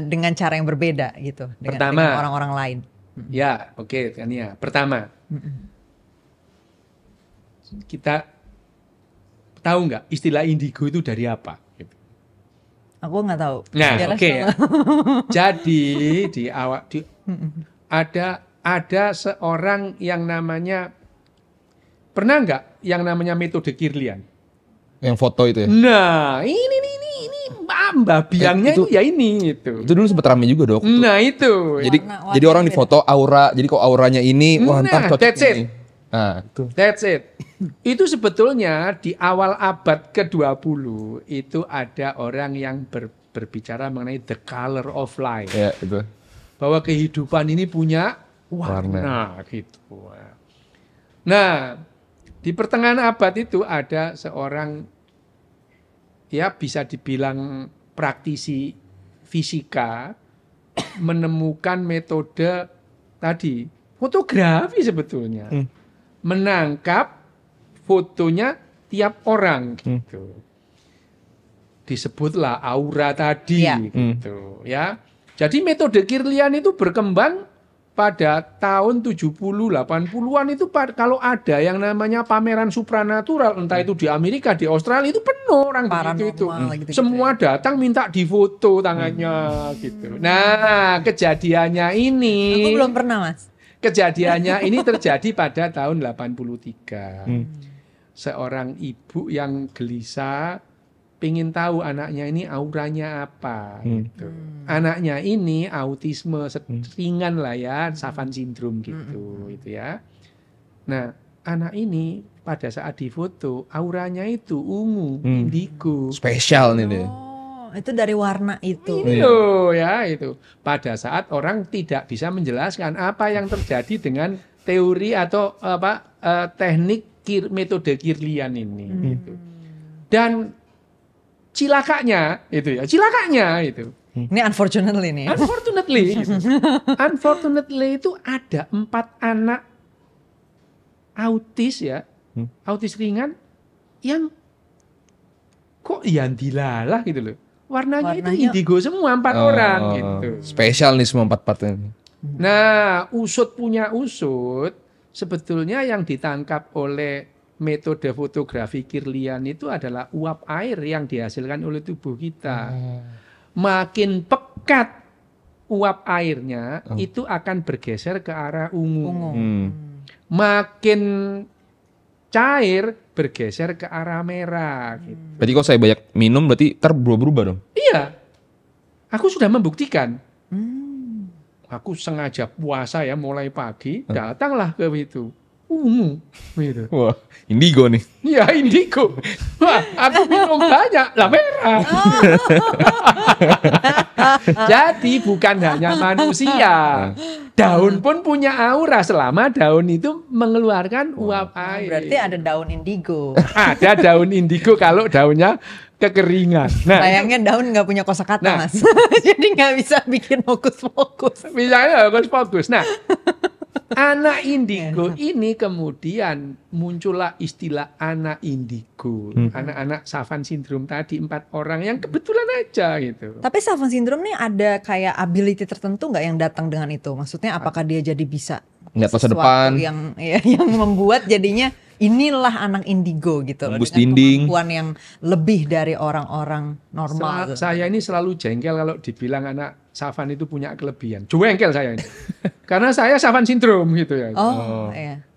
dengan cara yang berbeda gitu dengan orang-orang lain. Ya, oke, Tania. Pertama, kita tahu nggak istilah indigo itu dari apa? Gitu. Aku nggak tahu. Nah, Jelas oke. dong. Jadi ada seorang yang namanya, pernah nggak yang namanya metode Kirlian? Yang foto itu ya. Nah, ini Mbak Biangnya itu ya ini itu. Itu dulu sempat rame juga dok. Nah itu. Jadi orang di foto aura. Jadi kok auranya ini, wah ntar cocok that's it. ini. Nah, itu. That's it. Itu sebetulnya di awal abad ke-20 itu ada orang yang berbicara mengenai the color of life. Ya, itu. Bahwa kehidupan ini punya warna gitu. Nah, di pertengahan abad itu ada seorang, ya bisa dibilang praktisi fisika, menemukan metode tadi, fotografi sebetulnya. Menangkap fotonya tiap orang gitu. Disebutlah aura tadi gitu ya. Jadi metode Kirlian itu berkembang pada tahun 70-80-an itu kalau ada yang namanya pameran supranatural, entah itu di Amerika, di Australia, itu penuh orang begitu itu. Gitu, semua datang minta difoto tangannya gitu. Nah, kejadiannya ini, aku belum pernah, Mas. Kejadiannya ini terjadi pada tahun 83. Seorang ibu yang gelisah pengen tahu anaknya ini auranya apa gitu. Anaknya ini autisme ringan lah ya, Savant syndrome gitu itu ya. Nah, anak ini pada saat difoto auranya itu ungu, indigo. Spesial nih deh. Oh, itu dari warna itu. Ini loh ya itu. Pada saat orang tidak bisa menjelaskan apa yang terjadi dengan teori atau teknik metode Kirlian ini gitu. Dan cilakanya itu. Ini unfortunately nih. Unfortunately itu ada 4 anak autis ya, autis ringan yang kok yang dilalah gitu loh. Warnanya itu indigo semua 4 orang gitu. Spesial nih semua 4 ini. Nah, usut punya usut, sebetulnya yang ditangkap oleh metode fotografi Kirlian itu adalah uap air yang dihasilkan oleh tubuh kita. Makin pekat uap airnya, itu akan bergeser ke arah ungu. Makin cair, bergeser ke arah merah. Gitu. Berarti kalau saya banyak minum, berarti ntar berubah dong? Iya, aku sudah membuktikan. Aku sengaja puasa ya, mulai pagi, datanglah ke itu. Ungu, gitu. Wah, indigo nih. Ya indigo. Wah, aku minum banyak, lah merah. Jadi bukan hanya manusia, Daun pun punya aura selama daun itu mengeluarkan uap air. Berarti ada daun indigo. Ada daun indigo kalau daunnya kekeringan. Nah, Sayangnya daun nggak punya kosakata, Nah. Mas. Jadi nggak bisa bikin fokus-fokus. misalnya harus fokus. Nah, anak indigo ini kemudian muncullah istilah anak indigo. Anak-anak Savant syndrome tadi 4 orang yang kebetulan aja gitu. Tapi Savant syndrome nih ada kayak ability tertentu nggak yang datang dengan itu? Maksudnya apakah dia jadi bisa Lihat masa sesuatu depan. yang membuat jadinya inilah anak indigo gitu loh, Tembus dengan dinding. kemampuan yang lebih dari orang-orang normal. Saya ini selalu jengkel kalau dibilang anak Savant itu punya kelebihan. Jengkel saya ini. Karena saya Savant syndrome gitu ya. Oh, iya.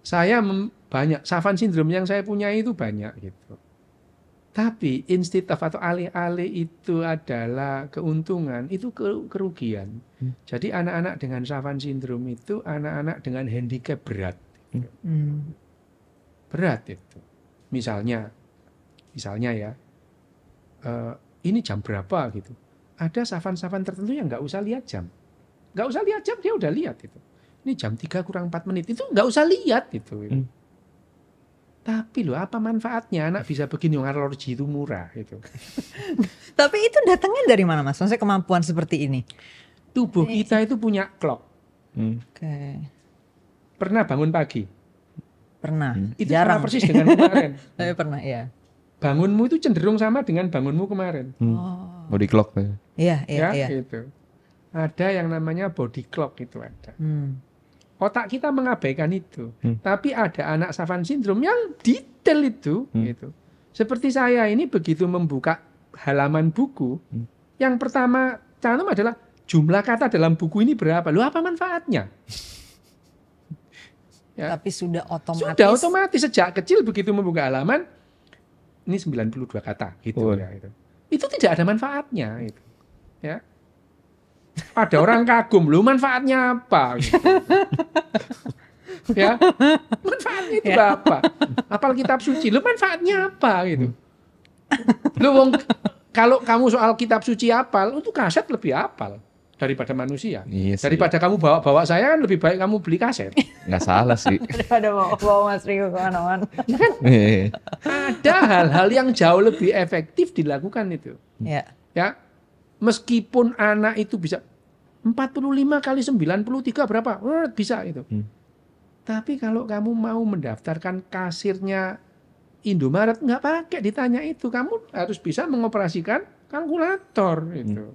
Saya banyak Savant syndrome yang saya punya itu banyak gitu. Tapi instead of atau alih-alih itu adalah keuntungan, itu kerugian. Jadi anak-anak dengan Savant syndrome itu anak-anak dengan handicap berat. Hmm. Berat itu. Misalnya ya, ini jam berapa gitu. Ada Savant tertentu yang nggak usah lihat jam. Nggak usah lihat jam, dia udah lihat itu. Ini jam 3 kurang 4 menit, itu nggak usah lihat gitu. Tapi loh, apa manfaatnya anak bisa begini, alergi itu murah gitu. Tapi itu datangnya dari mana, Mas? Maksudnya kemampuan seperti ini? Tubuh kita itu punya clock. Oke. Pernah bangun pagi? Pernah. Itu Jarang. sama persis dengan kemarin. Tapi pernah, ya. Bangunmu itu cenderung sama dengan bangunmu kemarin. Oh. Body clock. Iya, iya, Ya, iya. gitu. Ada yang namanya body clock itu ada. Hmm. Otak kita mengabaikan itu. Tapi ada anak Savant syndrome yang detail itu gitu. Seperti saya ini begitu membuka halaman buku, yang pertama cantum adalah jumlah kata dalam buku ini berapa. Loh, apa manfaatnya? Ya. Tapi sudah otomatis. Sudah otomatis sejak kecil begitu membuka halaman ini 92 kata gitu ya itu. Itu tidak ada manfaatnya itu. Ya. Ada orang kagum, lu manfaatnya apa? Gitu. Ya, manfaatnya itu apa? Apal kitab suci, lu manfaatnya apa gitu? Lu wong kalau kamu soal kitab suci apal, itu kaset lebih apal daripada manusia. Iya sih. Daripada kamu bawa saya kan lebih baik kamu beli kaset. Nggak salah sih. Daripada bawa Mas Rio kemana-mana. Ada hal-hal yang jauh lebih efektif dilakukan itu. Ya. Ya, meskipun anak itu bisa 45 kali 93 berapa? Bisa itu. Tapi kalau kamu mau mendaftarkan kasirnya Indomaret, nggak pakai ditanya itu. Kamu harus bisa mengoperasikan kalkulator itu.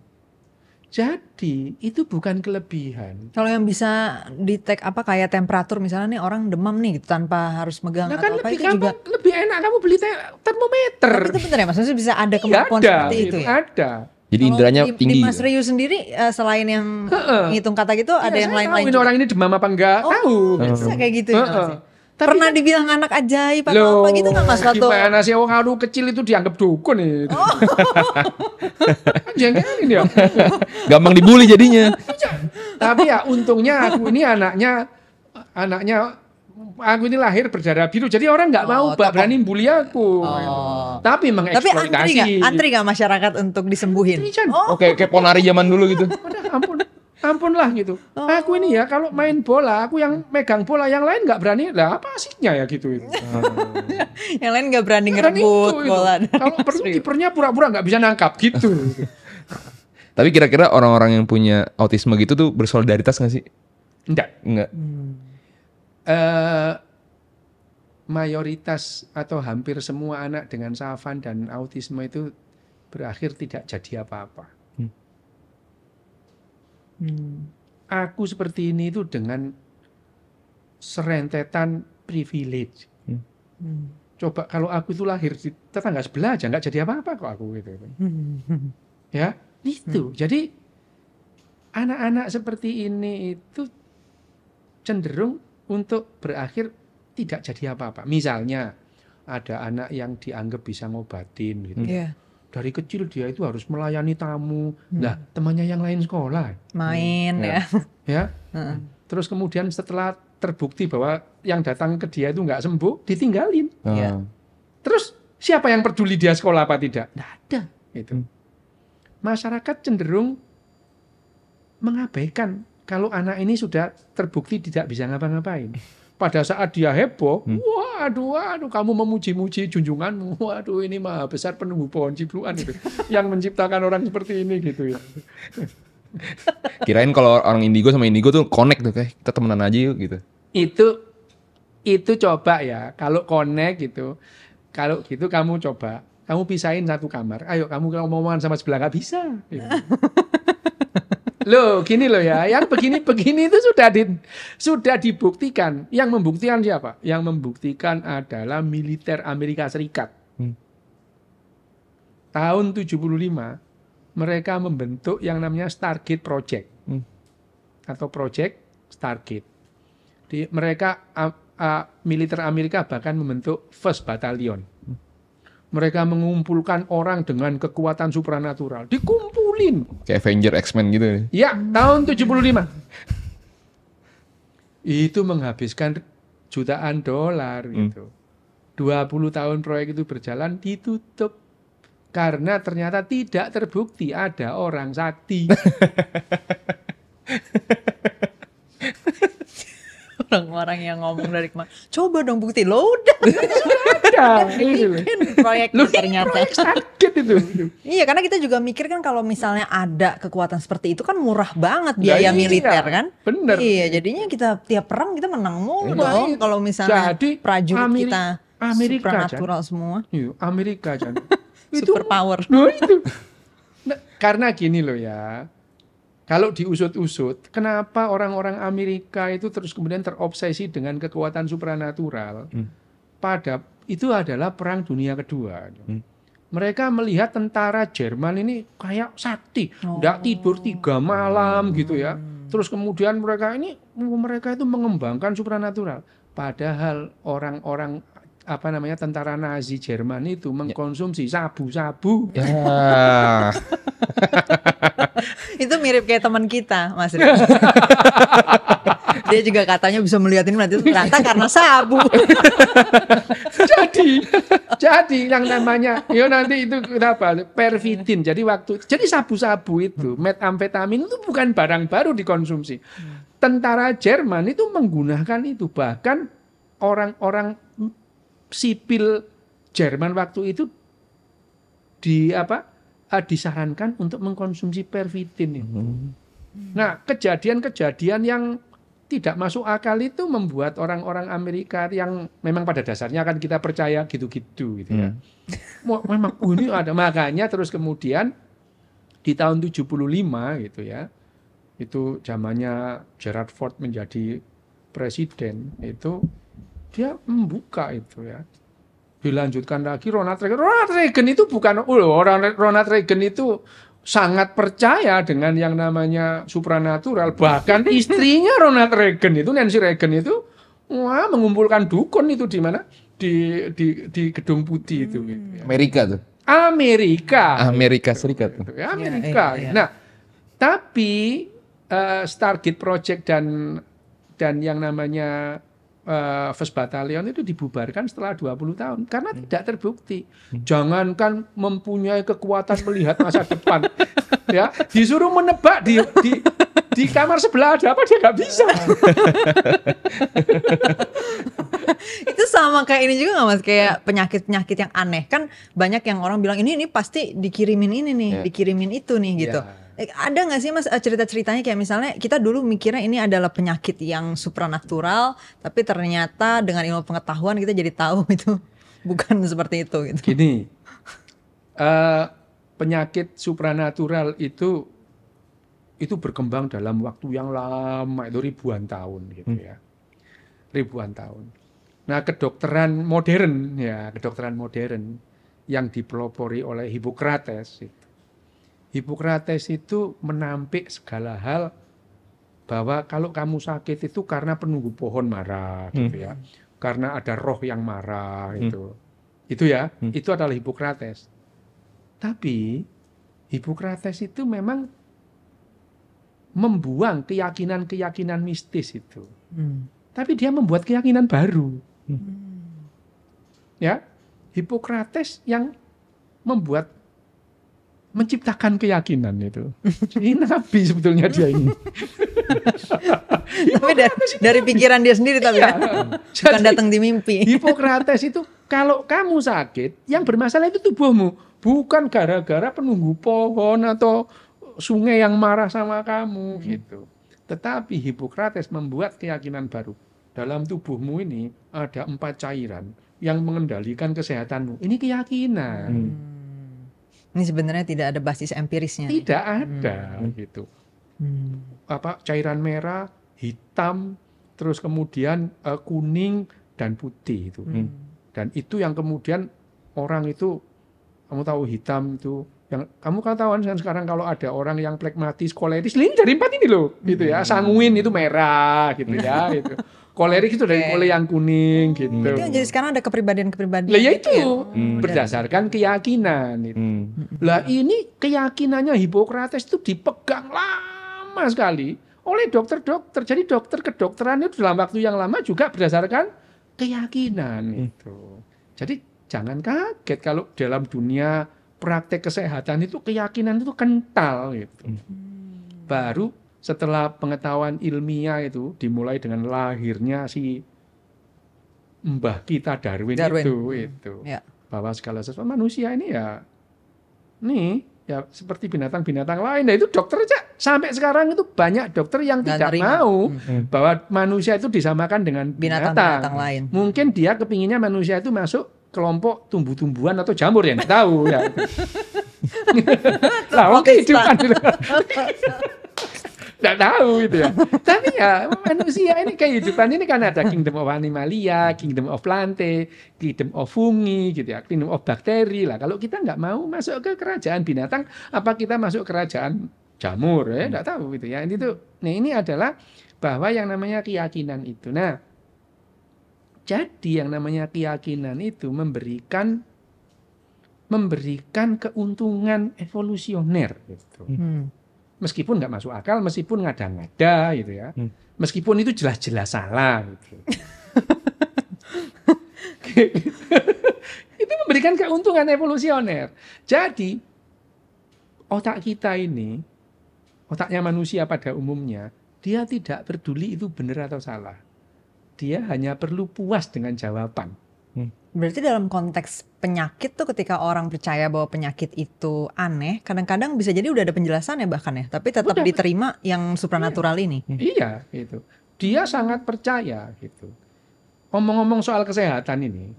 Jadi itu bukan kelebihan. Kalau yang bisa di-tag apa kayak temperatur misalnya nih orang demam nih gitu, tanpa harus megang Nah atau kan apa lebih itu juga. lebih enak kamu beli termometer. Tapi itu bener ya, maksudnya bisa ada Iya, kemampuan ada, seperti itu ya. Ada. Jadi Kalau inderanya di tinggi. Mas Rio sendiri selain yang ngitung kata gitu ada Ya, yang saya lain-lain tahu ini juga? orang ini demam apa enggak? Tahu. Bisa kayak gitu ya, Mas? Heeh. Tapi pernah dibilang anak ajaib atau Loh, apa gitu kan Mas waktu? gimana sih orang aduh kecil itu dianggap dukun itu. Jangan dia. Gampang dibully jadinya. Tapi ya untungnya aku ini anaknya aku ini lahir berdarah biru. Jadi orang nggak mau berani bully aku. Tapi Tapi mengeksploitasi. antri nggak masyarakat untuk disembuhin? Oke, kayak Ponari zaman dulu gitu. Udah, ampun lah gitu. Aku ini ya kalau main bola, aku yang megang bola, yang lain nggak berani. Lah apa asiknya ya gitu itu. Yang lain nggak berani Kan ngerebut itu. bola. Kalau perlu kipernya pura-pura nggak bisa nangkap gitu. Tapi kira-kira orang-orang yang punya autisme gitu tuh bersolidaritas nggak sih? Enggak. Mayoritas atau hampir semua anak dengan Savant dan autisme itu berakhir tidak jadi apa-apa. Aku seperti ini itu dengan serentetan privilege. Coba kalau aku itu lahir di tetangga sebelah aja nggak jadi apa-apa kok aku gitu. Ya, itu. Jadi anak-anak seperti ini itu cenderung untuk berakhir tidak jadi apa-apa. Misalnya ada anak yang dianggap bisa ngobatin gitu. Iya. Dari kecil dia itu harus melayani tamu. Nah, temannya yang lain sekolah. Main ya. Ya. Terus kemudian setelah terbukti bahwa yang datang ke dia itu nggak sembuh, ditinggalin. Iya. Terus siapa yang peduli dia sekolah apa tidak? Nggak ada. Gitu. Masyarakat cenderung mengabaikan kalau anak ini sudah terbukti tidak bisa ngapa-ngapain. Pada saat dia heboh, waduh, kamu memuji-muji junjunganmu, waduh ini maha besar penunggu pohon cipluan itu, yang menciptakan orang seperti ini gitu ya. Kirain kalau orang indigo sama indigo tuh connect tuh, kayak kita temenan aja yuk gitu. Itu coba ya, kalau connect gitu, kalau gitu kamu coba, kamu pisahin satu kamar, ayo kamu ngomongan sama sebelah, nggak bisa. Gitu. Loh, gini loh ya, yang begini-begini itu sudah dibuktikan. Yang membuktikan siapa? Yang membuktikan adalah militer Amerika Serikat. Tahun 75, mereka membentuk yang namanya Stargate Project. Atau Project Stargate. Mereka, militer Amerika bahkan membentuk First Battalion. Mereka mengumpulkan orang dengan kekuatan supranatural. Dikumpulin. Kayak Avenger, X-Men gitu. Ya, tahun 75. Itu menghabiskan jutaan dolar gitu. 20 tahun proyek itu berjalan, ditutup. Karena ternyata tidak terbukti ada orang sakti. Orang-orang yang ngomong dari kemarin, coba dong bukti, lo udah Ada. proyek ternyata. Proyek sakit itu. Iya, karena kita juga mikir kan kalau misalnya ada kekuatan seperti itu kan murah banget biaya Ya, iya. militer kan. Bener. Iya, jadinya kita tiap perang kita menang mulu dong. Kalau misalnya Jadi, prajurit Amerika, kita supernatural semua. Iya, Amerika kan. Super power. Nah, itu. Nah, karena gini loh ya. Kalau diusut-usut, kenapa orang-orang Amerika itu terus kemudian terobsesi dengan kekuatan supranatural? Itu adalah Perang Dunia Kedua. Mereka melihat tentara Jerman ini kayak sakti, nggak tidur 3 malam gitu ya. Terus kemudian mereka itu mengembangkan supranatural. Padahal orang-orang tentara Nazi Jerman itu mengkonsumsi sabu-sabu. Ya. Itu mirip kayak teman kita, Mas Ri. Dia juga katanya bisa melihat ini nanti ternyata karena sabu. jadi yang namanya nanti itu apa? Pervitin. Jadi sabu-sabu itu, metamfetamin itu bukan barang baru dikonsumsi. Tentara Jerman itu menggunakan itu, bahkan orang-orang sipil Jerman waktu itu disarankan untuk mengkonsumsi pervitin itu. Nah, kejadian-kejadian yang tidak masuk akal itu membuat orang-orang Amerika yang memang pada dasarnya kan kita percaya gitu-gitu gitu ya. Memang ini ada, makanya terus kemudian di tahun 75 gitu ya. Itu zamannya Gerald Ford menjadi presiden, itu dia membuka itu ya. Dilanjutkan lagi Ronald Reagan itu bukan Ronald Reagan itu sangat percaya dengan yang namanya supranatural. Bahkan istrinya Ronald Reagan itu, Nancy Reagan itu, mengumpulkan dukun itu di mana? Di Gedung Putih itu. Gitu ya. Amerika tuh. Amerika Serikat tuh. Ya, Amerika. Iya. Nah, tapi Stargate Project dan yang namanya First Battalion itu dibubarkan setelah 20 tahun karena tidak terbukti. Jangankan mempunyai kekuatan melihat masa depan, ya disuruh menebak di kamar sebelah ada apa dia nggak bisa. Itu sama kayak ini juga nggak Mas, kayak penyakit-penyakit yang aneh kan, banyak yang orang bilang ini pasti dikirimin ini nih, dikirimin itu nih gitu. Ada nggak sih Mas cerita-ceritanya kayak misalnya kita dulu mikirnya ini adalah penyakit yang supranatural, tapi ternyata dengan ilmu pengetahuan kita jadi tahu itu bukan seperti itu gitu. Gini, penyakit supranatural itu berkembang dalam waktu yang lama, itu ribuan tahun gitu ya. Ribuan tahun. Nah, kedokteran modern yang dipelopori oleh Hippocrates itu menampik segala hal bahwa kalau kamu sakit itu karena penunggu pohon marah gitu ya. Karena ada roh yang marah itu. Itu ya, itu adalah Hippocrates. Tapi Hippocrates itu memang membuang keyakinan-keyakinan mistis itu. Tapi dia membuat keyakinan baru. Ya, Hippocrates yang menciptakan keyakinan itu. Ini nabi sebetulnya dia ini. Tapi dari pikiran dia sendiri tapi ya. Bukan datang di mimpi. Hippocrates itu kalau kamu sakit, yang bermasalah itu tubuhmu, bukan gara-gara penunggu pohon atau sungai yang marah sama kamu gitu. Tetapi Hippocrates membuat keyakinan baru. Dalam tubuhmu ini ada 4 cairan yang mengendalikan kesehatanmu. Ini keyakinan. Ini sebenarnya tidak ada basis empirisnya. Tidak ada gitu. Apa cairan merah, hitam, terus kemudian kuning dan putih itu. Dan itu yang kemudian orang itu, kamu tahu hitam itu, yang kamu kan tahu kan sekarang kalau ada orang yang plekmatis, koleris, ini dari 4 ini loh, gitu ya. Sanguin itu merah, gitu ya. Gitu. Kolerik itu dari kole yang kuning, gitu. Itu yang jadi sekarang ada kepribadian-kepribadian. Lah ya gitu itu berdasarkan keyakinan itu. Lah ini keyakinannya Hippocrates itu dipegang lama sekali oleh dokter-dokter. Jadi dokter kedokteran itu dalam waktu yang lama juga berdasarkan keyakinan itu. Jadi jangan kaget kalau dalam dunia praktek kesehatan itu keyakinan itu kental gitu. Baru setelah pengetahuan ilmiah itu dimulai dengan lahirnya si mbah kita Darwin. Itu Ya. bahwa segala sesuatu manusia ini ya seperti binatang-binatang lain. Nah itu dokter aja sampai sekarang itu banyak dokter yang tidak mau bahwa manusia itu disamakan dengan binatang lain. Mungkin dia kepinginnya manusia itu masuk kelompok tumbuh-tumbuhan atau jamur ya nggak tahu ya. Lah kehidupan nggak tahu itu ya. Tapi ya manusia ini kehidupan ini kan ada kingdom of animalia, kingdom of plante, kingdom of fungi gitu ya, kingdom of bakteri lah. Kalau kita nggak mau masuk ke kerajaan binatang, apa kita masuk kerajaan jamur ya? Nggak tahu gitu ya. Ini adalah bahwa yang namanya keyakinan itu. Nah, jadi yang namanya keyakinan itu memberikan keuntungan evolusioner gitu. Meskipun nggak masuk akal, meskipun ngada-ngada gitu ya. Meskipun itu jelas-jelas salah gitu. Itu memberikan keuntungan evolusioner. Jadi otak kita ini, otaknya manusia pada umumnya, dia tidak peduli itu benar atau salah. Dia hanya perlu puas dengan jawaban. Berarti dalam konteks penyakit tuh ketika orang percaya bahwa penyakit itu aneh, kadang-kadang bisa jadi udah ada penjelasannya bahkan ya, tapi tetap diterima yang supranatural ini. Iya, itu. Dia sangat percaya gitu. Ngomong-ngomong soal kesehatan ini,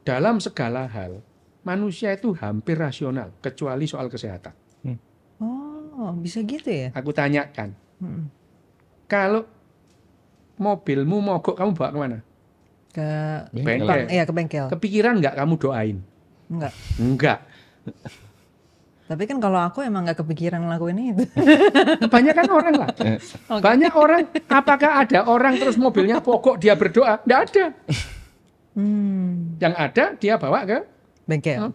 dalam segala hal manusia itu hampir rasional kecuali soal kesehatan. Oh, bisa gitu ya? Aku tanyakan, kalau mobilmu mogok kamu bawa kemana? Ke bengkel. Iya, ke bengkel. Kepikiran nggak kamu doain? Enggak. Tapi kan kalau aku emang nggak kepikiran ngelakuin itu. Kebanyakan orang lah. Banyak orang, apakah ada orang terus mobilnya mogok dia berdoa? Nggak ada. Yang ada dia bawa ke bengkel.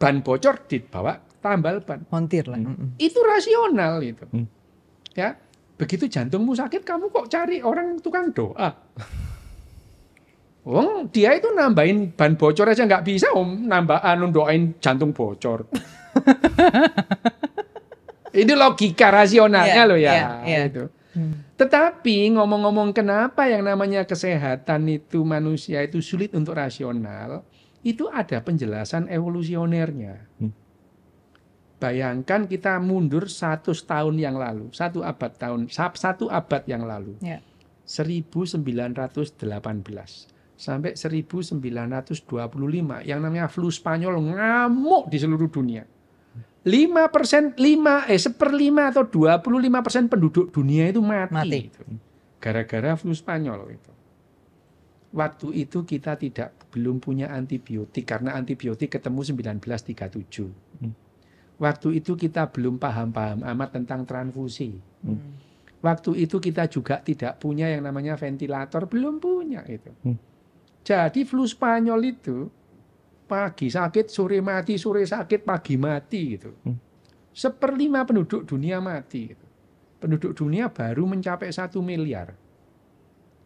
Ban bocor dibawa tambal ban. Montir lah. Itu rasional itu. Ya, begitu jantungmu sakit kamu kok cari orang tukang doa? Dia itu nambahin ban bocor aja nggak bisa doain jantung bocor. Ini logika rasionalnya loh ya. Itu. Tetapi ngomong-ngomong kenapa yang namanya kesehatan itu manusia itu sulit untuk rasional, itu ada penjelasan evolusionernya. Bayangkan kita mundur 100 tahun yang lalu, 1 abad yang lalu, 1918. Sampai 1925 yang namanya flu Spanyol ngamuk di seluruh dunia. 1/5 atau 25% penduduk dunia itu mati. Gitu. Gara-gara flu Spanyol itu. Waktu itu kita belum punya antibiotik karena antibiotik ketemu 1937. Waktu itu kita belum paham-paham amat tentang transfusi. Waktu itu kita juga tidak punya yang namanya ventilator, belum punya itu. Jadi flu Spanyol itu pagi sakit, sore mati, sore sakit, pagi mati gitu. 1/5 penduduk dunia mati. Gitu. Penduduk dunia baru mencapai 1 miliar.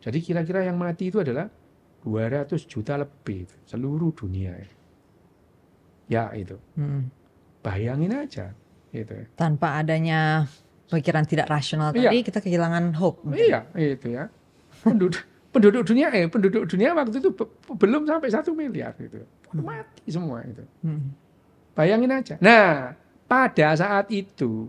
Jadi kira-kira yang mati itu adalah 200 juta lebih. Seluruh dunia. Ya itu. Bayangin aja gitu. Tanpa adanya pikiran tidak rasional Iya. tadi kita kehilangan hope. Iya, itu ya. Penduduk dunia waktu itu belum sampai 1 miliar gitu. Mati semua itu. Bayangin aja. Nah, pada saat itu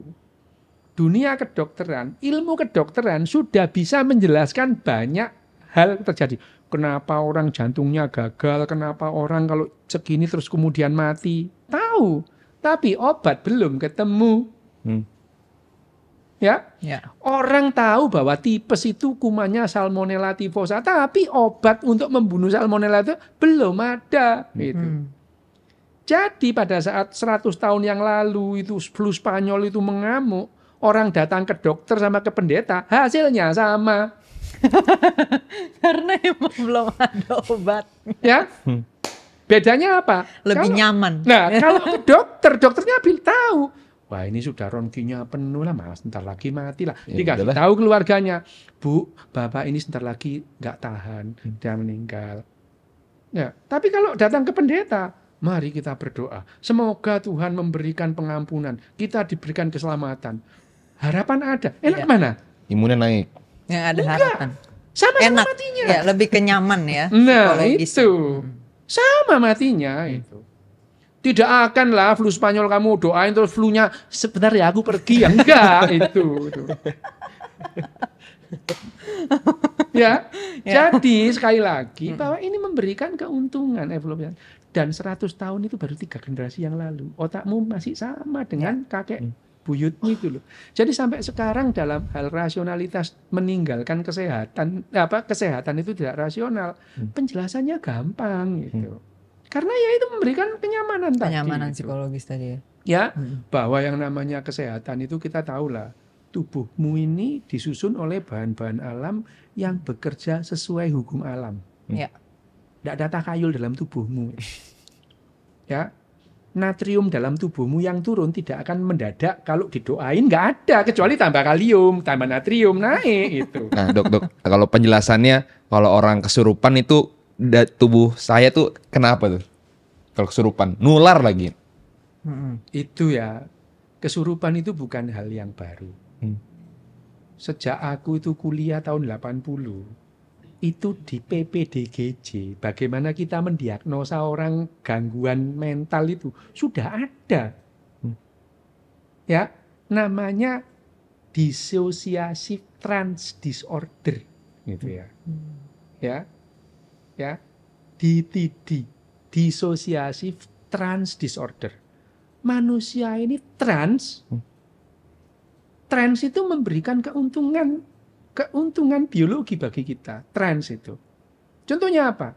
dunia kedokteran, ilmu kedokteran sudah bisa menjelaskan banyak hal terjadi. Kenapa orang jantungnya gagal, kenapa orang kalau segini terus kemudian mati. Tahu, tapi obat belum ketemu. Ya, orang tahu bahwa tipes itu kumannya Salmonella typhosa, tapi obat untuk membunuh Salmonella itu belum ada. Gitu. Jadi pada saat 100 tahun yang lalu itu flu Spanyol itu mengamuk, orang datang ke dokter sama ke pendeta, hasilnya sama. Karena emang belum ada obat. Ya, bedanya apa? Lebih nyaman. Nah, kalau ke dokternya tahu. Wah, ini sudah ronkinya penuh lah, mas. Sebentar lagi mati lah. Dikasih tahu keluarganya, Bu, bapak ini sebentar lagi nggak tahan, dia meninggal. Ya, tapi kalau datang ke pendeta, mari kita berdoa. Semoga Tuhan memberikan pengampunan, kita diberikan keselamatan. Harapan ada. Enak mana? Imunnya naik. Yang ada harapan. Sama-sama Enak. matinya. Ya, lebih kenyaman ya. Nah, psikologis. itu. Sama matinya itu. Tidak akan lah flu Spanyol kamu doain terus flu-nya sebentar ya aku pergi. Ya enggak itu. Ya. Jadi sekali lagi bahwa ini memberikan keuntungan evolusi. Dan 100 tahun itu baru 3 generasi yang lalu. Otakmu masih sama dengan kakek buyutmu itu loh. Jadi sampai sekarang dalam hal rasionalitas meninggalkan kesehatan itu tidak rasional. Penjelasannya gampang gitu. Karena ya itu memberikan kenyamanan tadi. Kenyamanan psikologis tadi ya. Ya, bahwa yang namanya kesehatan itu kita tahulah. Tubuhmu ini disusun oleh bahan-bahan alam yang bekerja sesuai hukum alam. Ya. Tidak ada takayul dalam tubuhmu. Ya, natrium dalam tubuhmu yang turun tidak akan mendadak kalau didoain nggak ada, kecuali tambah kalium, tambah natrium naik itu. Nah, dok, kalau penjelasannya kalau orang kesurupan itu tubuh saya tuh kenapa tuh? Kalau kesurupan, nular lagi. Itu ya, kesurupan itu bukan hal yang baru. Sejak aku itu kuliah tahun 80, itu di PPDGJ, bagaimana kita mendiagnosa orang gangguan mental itu sudah ada. Ya, namanya dissociative trans disorder gitu ya. Ya, DTD, dissociative trans disorder. Manusia ini trans itu memberikan keuntungan biologi bagi kita. Trans itu. Contohnya apa?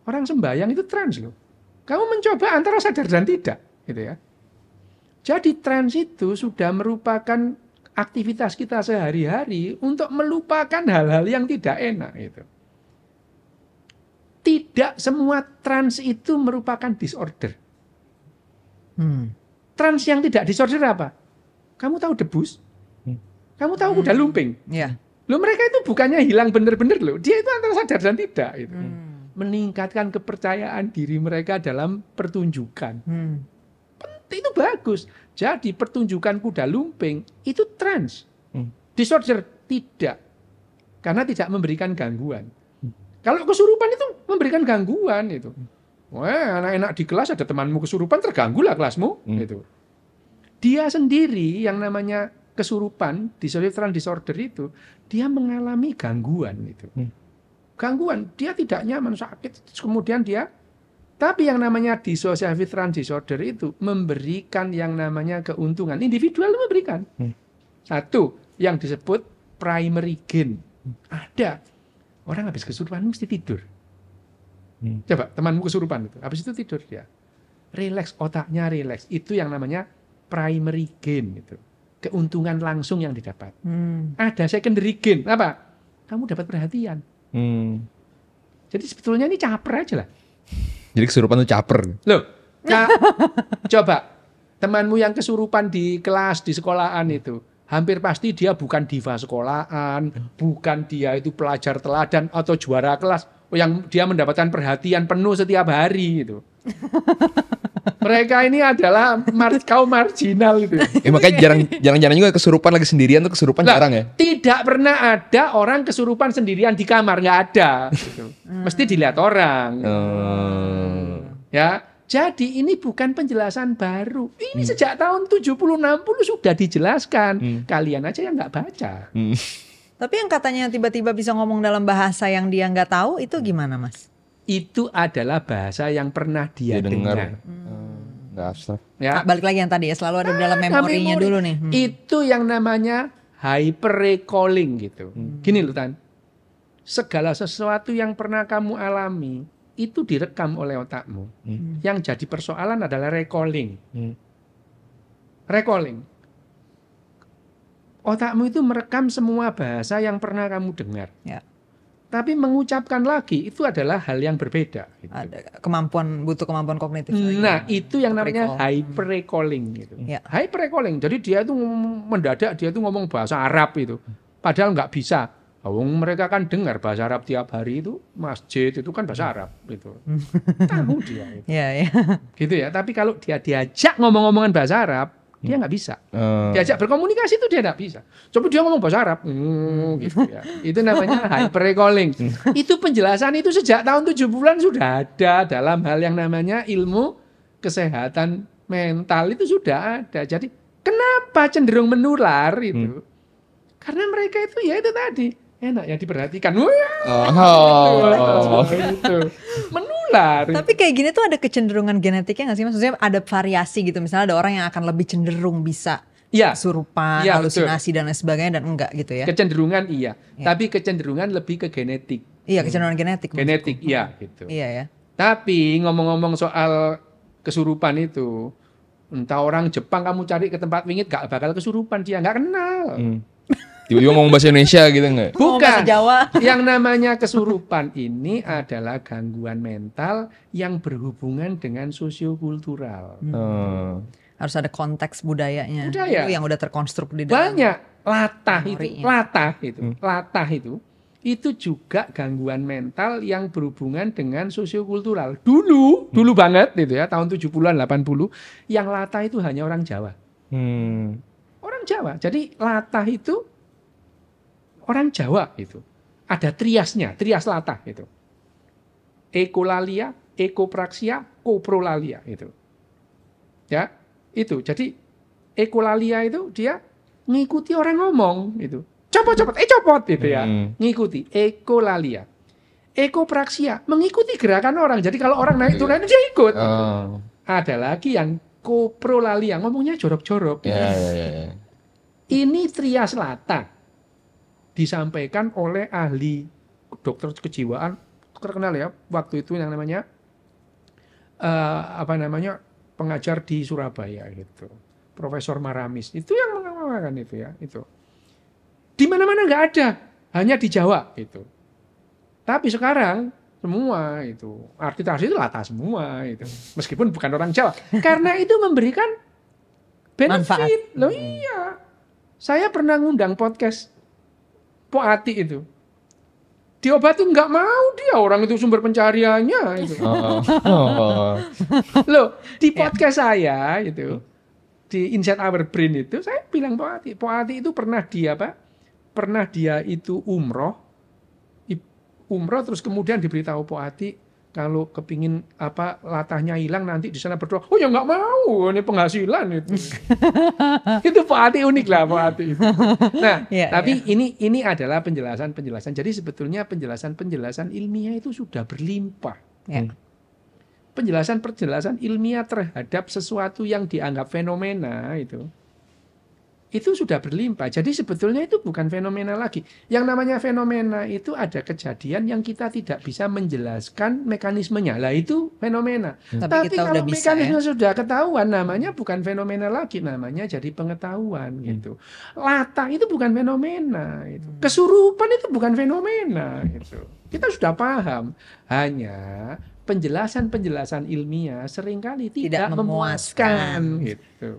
Orang sembahyang itu trans loh. Kamu mencoba antara sadar dan tidak, gitu ya. Jadi trans itu sudah merupakan aktivitas kita sehari-hari untuk melupakan hal-hal yang tidak enak gitu. Tidak semua trans itu merupakan disorder. Trans yang tidak disorder apa? Kamu tahu debus? Kamu tahu kuda lumping? Ya. Loh, mereka itu bukannya hilang benar-benar loh. Dia itu antara sadar dan tidak. Gitu. Meningkatkan kepercayaan diri mereka dalam pertunjukan. Itu bagus. Jadi pertunjukan kuda lumping itu trans. Disorder tidak. Karena tidak memberikan gangguan. Kalau kesurupan itu memberikan gangguan itu. Wah, anak-anak di kelas ada temanmu kesurupan, terganggulah kelasmu. Gitu. Dia sendiri yang namanya kesurupan, dissociative trans disorder itu, dia mengalami gangguan itu. Gangguan, dia tidak nyaman, sakit, kemudian dia. Tapi yang namanya dissociative trans disorder itu memberikan yang namanya keuntungan. Individual itu memberikan. Satu, yang disebut primary gain. Ada. Orang habis kesurupan mesti tidur. Coba temanmu kesurupan itu, habis itu tidur dia. Relax, otaknya relax. Itu yang namanya primary gain itu. Keuntungan langsung yang didapat. Ada secondary gain. Apa? Kamu dapat perhatian. Jadi sebetulnya ini caper aja lah. Jadi kesurupan itu caper. Loh, coba temanmu yang kesurupan di kelas, di sekolahan itu. Hampir pasti dia bukan diva sekolahan, bukan dia itu pelajar teladan atau juara kelas yang dia mendapatkan perhatian penuh setiap hari gitu. Mereka ini adalah kaum marginal itu. Makanya jarang-jarang juga kesurupan lagi sendirian tuh kesurupan Nah, jarang ya. tidak pernah ada orang kesurupan sendirian di kamar, nggak ada. Gitu. Mesti dilihat orang. Ya, jadi ini bukan penjelasan baru. Ini sejak tahun 70-60 sudah dijelaskan. Kalian aja yang nggak baca. Tapi yang katanya tiba-tiba bisa ngomong dalam bahasa yang dia nggak tahu itu gimana, Mas? Itu adalah bahasa yang pernah dia dengar. Nggak abstrak. Ya. Balik lagi yang tadi ya, selalu ada di dalam memorinya memori. dulu nih. Itu yang namanya hyper recalling gitu. Gini loh Tan, segala sesuatu yang pernah kamu alami itu direkam oleh otakmu. Yang jadi persoalan adalah recalling. Recalling. Otakmu itu merekam semua bahasa yang pernah kamu dengar. Ya. Tapi mengucapkan lagi itu adalah hal yang berbeda. Gitu. Ada butuh kemampuan kognitif. Nah, itu yang namanya hyper recalling gitu. Ya. Hyper recalling. Jadi dia itu mendadak dia itu ngomong bahasa Arab itu. Padahal nggak bisa. Mereka kan dengar bahasa Arab tiap hari itu, masjid itu kan bahasa Arab gitu. Tahu dia itu. Ya. Gitu ya. Tapi kalau dia diajak ngomong-ngomongan bahasa Arab, dia nggak bisa. Diajak berkomunikasi itu dia nggak bisa. Coba dia ngomong bahasa Arab, gitu ya. Itu namanya hyper recalling. Itu penjelasan itu sejak tahun 70-an sudah ada dalam hal yang namanya ilmu kesehatan mental itu sudah ada. Jadi kenapa cenderung menular itu? Karena mereka itu ya itu tadi enak ya diperhatikan. Gitu. Menular. Tapi kayak gini tuh ada kecenderungan genetiknya nggak sih? Maksudnya ada variasi gitu. Misalnya ada orang yang akan lebih cenderung bisa kesurupan, halusinasi dan lain sebagainya dan enggak gitu ya? Kecenderungan iya. Tapi kecenderungan lebih ke genetik. Iya, kecenderungan genetik. Genetik iya gitu. Iya ya. Tapi ngomong-ngomong soal kesurupan itu, entah orang Jepang kamu cari ke tempat wingit gak bakal kesurupan, dia nggak kenal. Tiba-tiba ngomong bahasa Indonesia gitu nggak? Bukan. Bahasa Jawa. Yang namanya kesurupan ini adalah gangguan mental yang berhubungan dengan sosiokultural. Harus ada konteks budayanya. Budaya. Itu yang udah terkonstruk di dalam. Banyak latah memorinya. itu juga gangguan mental yang berhubungan dengan sosiokultural. Dulu banget gitu ya, tahun 70-an 80, yang latah itu hanya orang Jawa. Orang Jawa. Jadi latah itu orang Jawa itu. Ada triasnya, trias latah itu. Ekolalia, ekopraksia, koprolalia itu. Ya, itu. Jadi ekolalia itu dia ngikuti orang ngomong itu. Copot gitu ya. Ngikuti ekolalia. Ekopraksia mengikuti gerakan orang. Jadi kalau orang naik turun dia ikut. Ada lagi yang koprolalia, ngomongnya jorok-jorok. Ini trias latah. Disampaikan oleh ahli dokter kejiwaan terkenal ya waktu itu yang namanya pengajar di Surabaya gitu, Profesor Maramis itu yang mengatakan itu ya itu di mana-mana nggak ada, hanya di Jawa gitu. Tapi sekarang semua itu artis-artis itu latah semua itu meskipun bukan orang Jawa karena itu memberikan benefit loh. Iya, saya pernah ngundang podcast Po Ati itu diobatin nggak mau dia, orang itu sumber pencariannya itu. Loh di podcast saya itu di Inside Our Brain itu saya bilang Po Ati itu pernah dia itu umroh terus kemudian diberitahu Po Ati kalau kepingin latahnya hilang nanti di sana berdoa. Oh ya nggak mau, ini penghasilan itu. Itu Po Ati unik lah Po Ati. Nah, tapi ini adalah penjelasan. Jadi sebetulnya penjelasan ilmiah itu sudah berlimpah. Penjelasan ilmiah terhadap sesuatu yang dianggap fenomena itu sudah berlimpah. Jadi sebetulnya itu bukan fenomena lagi. Yang namanya fenomena itu ada kejadian yang kita tidak bisa menjelaskan mekanismenya. Lah itu fenomena. Tapi kalau mekanisme sudah ketahuan, namanya bukan fenomena lagi, namanya jadi pengetahuan gitu. Latah itu bukan fenomena. Kesurupan itu bukan fenomena. Gitu. Kita sudah paham. Hanya penjelasan ilmiah seringkali tidak memuaskan gitu.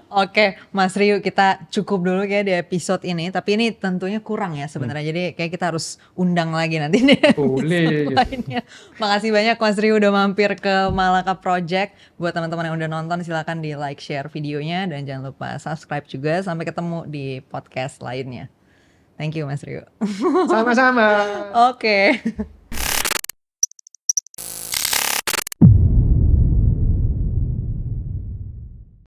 Oke, Mas Ryu, kita cukup dulu kayak di episode ini. Tapi ini tentunya kurang ya sebenarnya. Jadi kayak kita harus undang lagi nanti nih. Boleh. Lainnya. Makasih banyak Mas Ryu udah mampir ke Malaka Project. Buat teman-teman yang udah nonton silakan di like, share videonya dan jangan lupa subscribe juga. Sampai ketemu di podcast lainnya. Thank you Mas Ryu. Sama-sama. Oke.